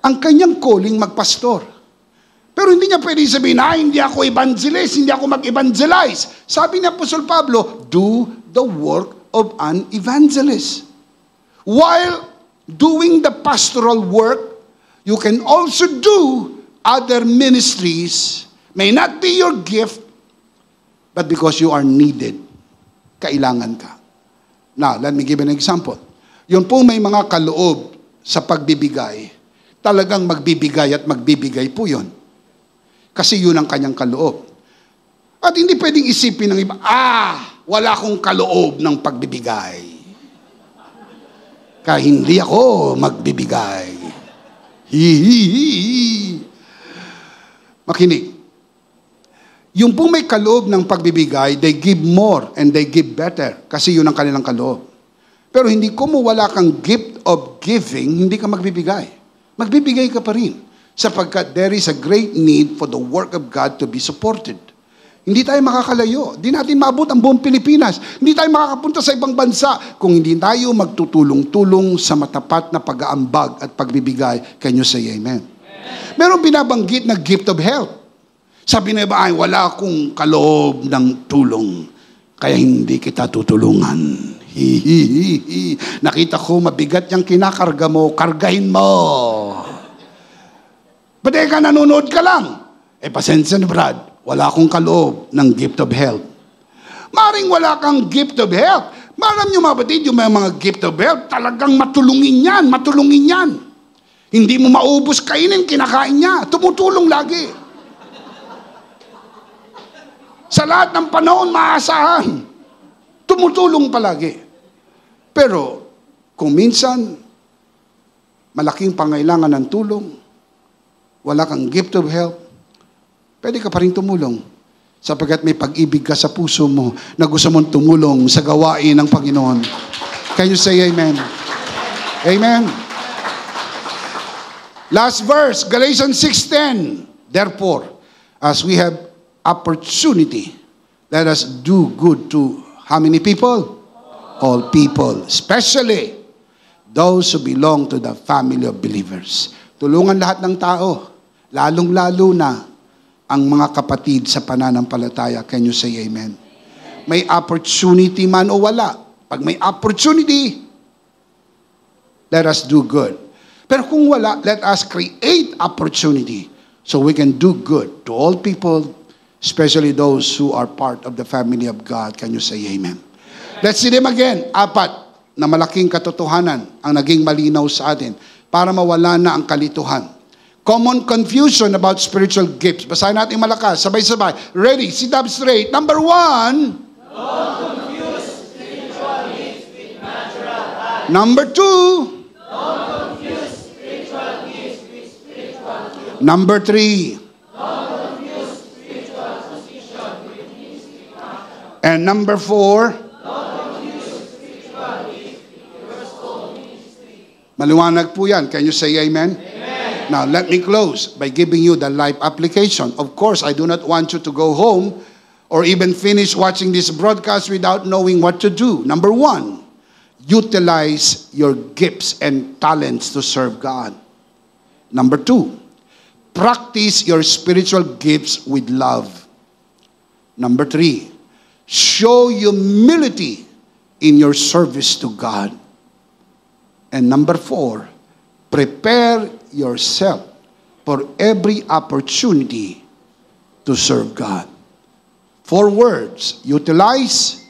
Ang kanyang calling magpastor. Pero hindi niya pwede sabihin, hindi ako evangelist, hindi ako mag-evangelize. Sabi ni Apostle Pablo, do the work of an evangelist. While doing the pastoral work, you can also do other ministries. May not be your gift, but because you are needed. Kailangan ka. Now, let me give an example. Yung po may mga kaloob sa pagbibigay, talagang magbibigay at magbibigay po yun. Kasi yun ang kanyang kaloob. At hindi pwedeng isipin ng iba, wala akong kaloob ng pagbibigay. Kaya hindi ako magbibigay. Makinig. Yung pong may kaloob ng pagbibigay, they give more and they give better. Kasi yun ang kanilang kaloob. Pero hindi ko mo wala kang gift of giving, hindi ka magbibigay. Magbibigay ka pa rin. Sapagkat there is a great need for the work of God to be supported. Hindi tayo makakalayo. Hindi natin maabot ang buong Pilipinas. Hindi tayo makakapunta sa ibang bansa kung hindi tayo magtutulong-tulong sa matapat na pag-aambag at pagbibigay. Can you say amen? Meron binabanggit na gift of health. Sabi na ba, wala akong kaloob ng tulong, kaya hindi kita tutulungan. Nakita ko mabigat yung kinakarga mo, kargahin mo. Pwede ka nanonood ka lang. Pasensya na Brad, wala akong kaloob ng gift of health. Maring wala kang gift of health. Maram nyo mga batid, yung mga gift of health, talagang matulungin yan. Hindi mo maubos kainin, kinakain niya. Tumutulong lagi. Sa lahat ng panahon, maasahan. Tumutulong palagi. Pero, kung minsan, malaking pangailangan ng tulong, wala kang gift of help, pwede ka pa rin tumulong. Sapagkat may pag-ibig ka sa puso mo na gusto mong tumulong sa gawain ng Panginoon. Can you say amen? Amen. Last verse, Galatians 6:10. Therefore, as we have opportunity, let us do good to how many people? All people, especially those who belong to the family of believers. Tulungan lahat ng tao, lalong-lalo na ang mga kapatid sa pananampalataya. Can you say amen? May opportunity man o wala. Pag may opportunity, let us do good. Pero kung wala, let us create opportunity so we can do good to all people, especially those who are part of the family of God. Can you say amen? Let's see them again. 4 na malaking katotohanan ang naging malinaw sa atin para mawala na ang kalituhan. Common confusion about spiritual gifts. Basahin natin malakas, sabay-sabay. Ready, sit up straight. Number 1. Don't confuse spiritual gifts with natural talent. Number 2. Don't confuse spiritual gifts with spiritual gifts. Number 3. Don't confuse spiritual position with ministry function. And number 4. Maliwanag po yan. Can you say amen? Amen. Now, let me close by giving you the life application. Of course, I do not want you to go home or even finish watching this broadcast without knowing what to do. Number 1, utilize your gifts and talents to serve God. Number 2, practice your spiritual gifts with love. Number 3, show humility in your service to God. And number 4, prepare yourself for every opportunity to serve God. 4 words: utilize,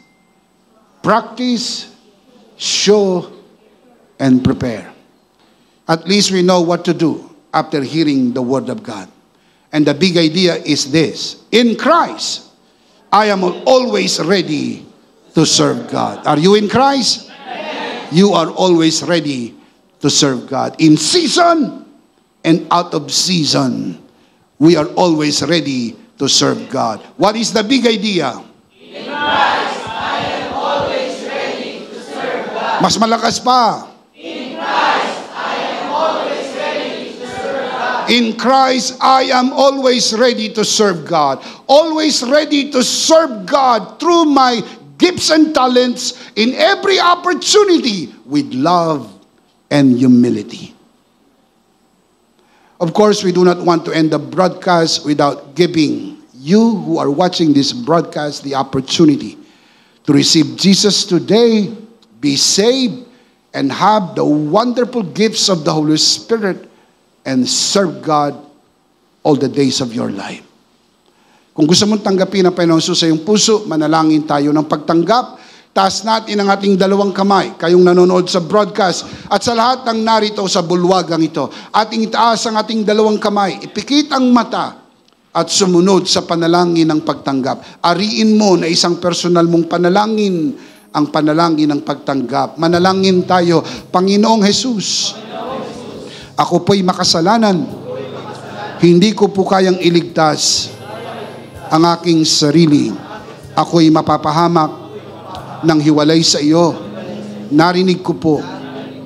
practice, show, and prepare. At least we know what to do after hearing the Word of God. And the big idea is this: in Christ, I am always ready to serve God. Are you in Christ? You are always ready to serve God. In season and out of season, we are always ready to serve God. What is the big idea? Mas malakas pa. In Christ, I am always ready to serve God. Always ready to serve God through my gifts and talents in every opportunity with love and humility. Of course, we do not want to end the broadcast without giving you who are watching this broadcast the opportunity to receive Jesus today, be saved, and have the wonderful gifts of the Holy Spirit and serve God all the days of your life. Kung gusto mong tanggapin ang Panginoon Jesus sa iyong puso, manalangin tayo ng pagtanggap. Taas natin ang ating dalawang kamay, kayong nanonood sa broadcast, at sa lahat ng narito sa bulwagang ito. Ating itaas ang ating dalawang kamay, ipikit ang mata, at sumunod sa panalangin ng pagtanggap. Ariin mo na isang personal mong panalangin, ang panalangin ng pagtanggap. Manalangin tayo. Panginoong Jesus, ako po'y makasalanan. Hindi ko po kayang iligtas ang aking sarili. Ako'y mapapahamak ng hiwalay sa iyo. Narinig ko po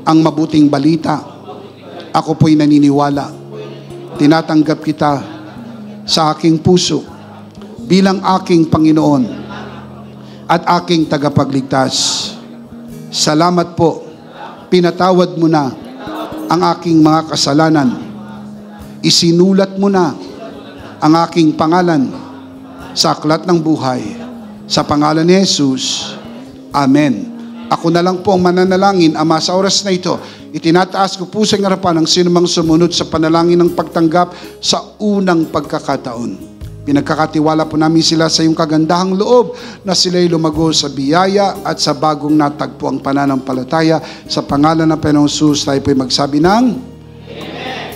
ang mabuting balita. Ako po'y naniniwala. Tinatanggap kita sa aking puso bilang aking Panginoon at aking tagapagligtas. Salamat po. Pinatawad mo na ang aking mga kasalanan. Isinulat mo na ang aking pangalan sa aklat ng buhay. Sa pangalan ni Jesus. Amen. Ako na lang po ang mananalangin, Ama, sa oras na ito. Itinataas ko po sa harapan ng sinumang sumunod sa panalangin ng pagtanggap sa unang pagkakataon. Pinagkakatiwala po namin sila sa iyong kagandahang loob na sila'y lumago sa biyaya at sa bagong natagpo ang pananampalataya. Sa pangalan ng Panginoong Jesus, tayo po'y magsabi ng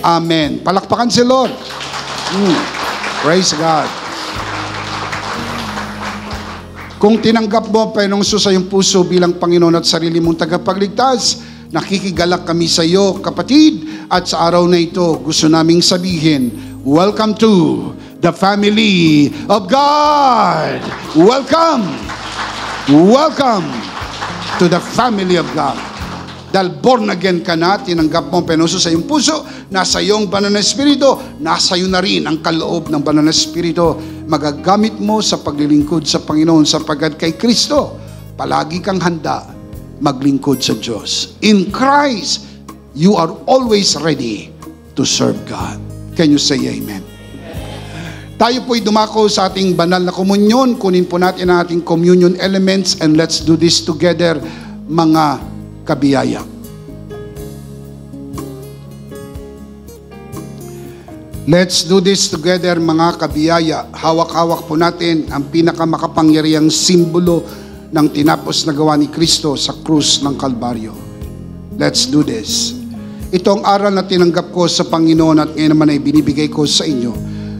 Amen. Amen. Palakpakan si Lord. Praise God. Kung tinanggap mo, Panginoong Jesus, sa iyong puso bilang Panginoon at sarili mong tagapagligtas, nakikigalak kami sa iyo, kapatid. At sa araw na ito, gusto naming sabihin, welcome to the family of God. Welcome. Welcome to the family of God. Dahil born again ka na, tinanggap mo ang Panginoon sa iyong puso, nasa iyong banal na espiritu, nasa iyo na rin ang kaloob ng banal na espiritu. Magagamit mo sa paglilingkod sa Panginoon sapagkat kay Kristo, palagi kang handa maglingkod sa Diyos. In Christ, you are always ready to serve God. Can you say amen? Tayo po'y dumako sa ating banal na komunyon. Kunin po natin ang ating communion elements and let's do this together, mga kabiyaya. Let's do this together, mga kabiyaya. Hawak-hawak po natin ang pinakamakapangyarihang simbolo ng tinapos na gawa ni Kristo sa krus ng Kalbaryo. Let's do this. Ito ang aral na tinanggap ko sa Panginoon at ngayon naman ay binibigay ko sa inyo.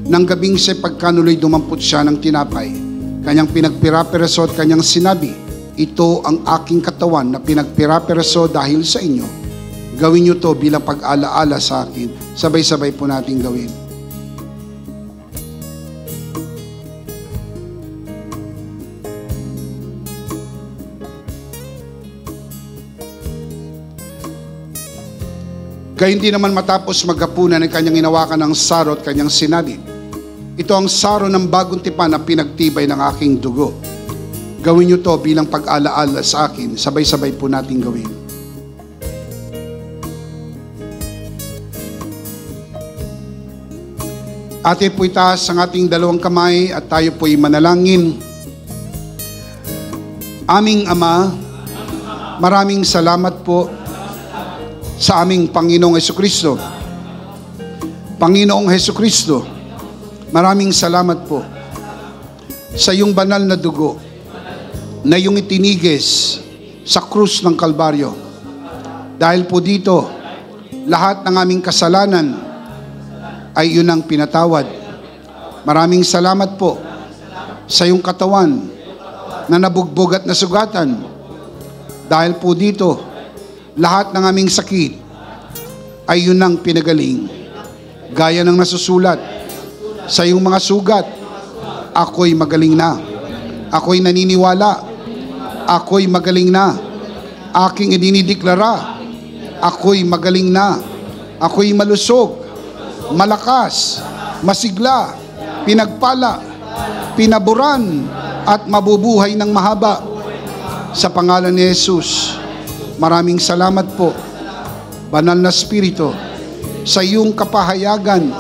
Nang gabing siya pagkanuloy dumampot siya ng tinapay, kanyang pinagpira-piraso at kanyang sinabi, ito ang aking katawan na pinagpira-piraso dahil sa inyo. Gawin niyo to bilang pag-alaala sa akin. Sabay-sabay po natin gawin. Kaya hindi naman matapos maghapunan ay kanyang inawakan ng saro at kanyang sinabi, ito ang saro ng bagong tipan na pinagtibay ng aking dugo. Gawin niyo to bilang pag-alaala sa akin. Sabay-sabay po natin gawin. Ate po itaas ang ating dalawang kamay at tayo po'y manalangin. Aming Ama, maraming salamat po sa aming Panginoong Hesukristo. Panginoong Hesukristo, maraming salamat po sa iyong banal na dugo na iyong itinigis sa krus ng Kalbaryo. Dahil po dito, lahat ng aming kasalanan ay yun ang pinatawad. Maraming salamat po sa iyong katawan na nabugbog at nasugatan. Dahil po dito, lahat ng aming sakit ay yun ang pinagaling. Gaya ng nasusulat sa iyong mga sugat, ako'y magaling na. Ako'y naniniwala. Ako'y magaling na. Aking idinideklara. Ako'y magaling na. Ako'y malusog, malakas, masigla, pinagpala, pinaburan, at mabubuhay ng mahaba. Sa pangalan ni Jesus, maraming salamat po, Banal na Espiritu, sa iyong kapahayagan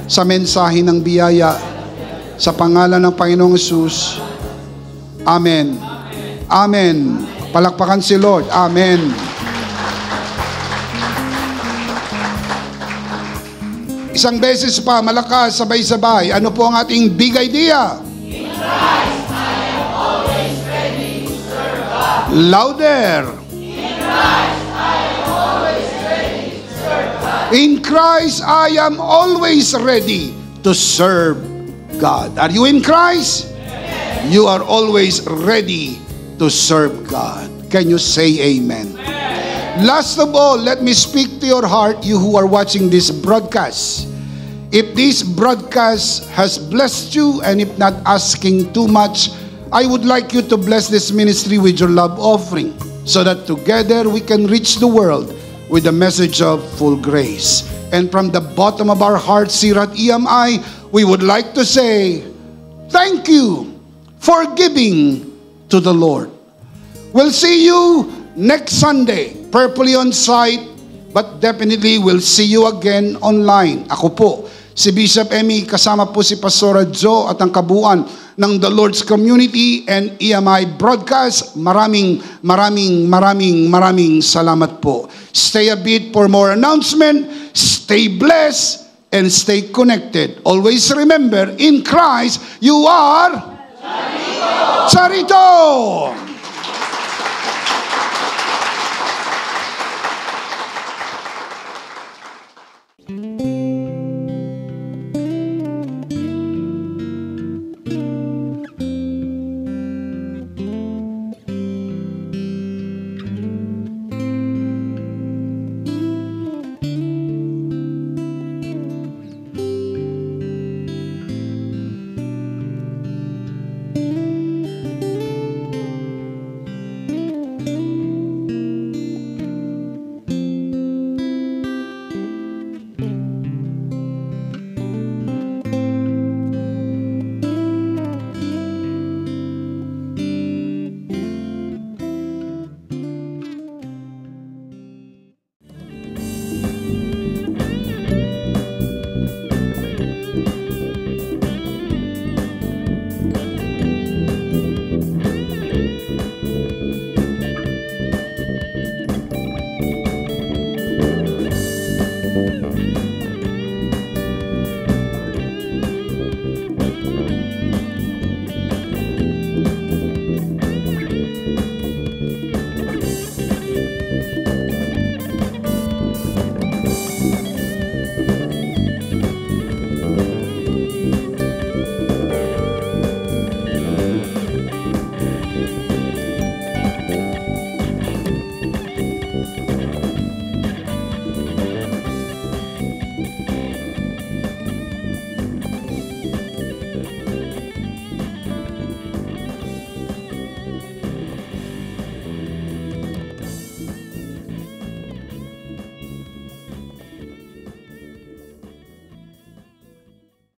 sa mensahe ng biyaya. Sa pangalan ng Panginoong Jesus, Amen. Amen. Palakpakan si Lord. Amen. Isang beses pa, malakas, sabay-sabay. Ano po ang ating big idea? In Christ, I am always ready to serve God. Louder. In Christ, I am always ready to serve God. In Christ, I am always ready to serve God. Are you in Christ? Yes. You are always ready to serve God. Can you say amen? Last of all, let me speak to your heart, you who are watching this broadcast. If this broadcast has blessed you, and if not asking too much, I would like you to bless this ministry with your love offering, so that together we can reach the world with the message of full grace. And from the bottom of our hearts here at EMI, we would like to say, thank you for giving to the Lord. We'll see you next Sunday, purposely on site, but definitely we'll see you again online. Ako po, si Bishop Emmy, kasama po si Pastora Jo at ang kabuuan ng The Lord's Community and EMI Broadcast. Maraming salamat po. Stay a bit for more announcement. Stay blessed and stay connected. Always remember, in Christ, you are Charito.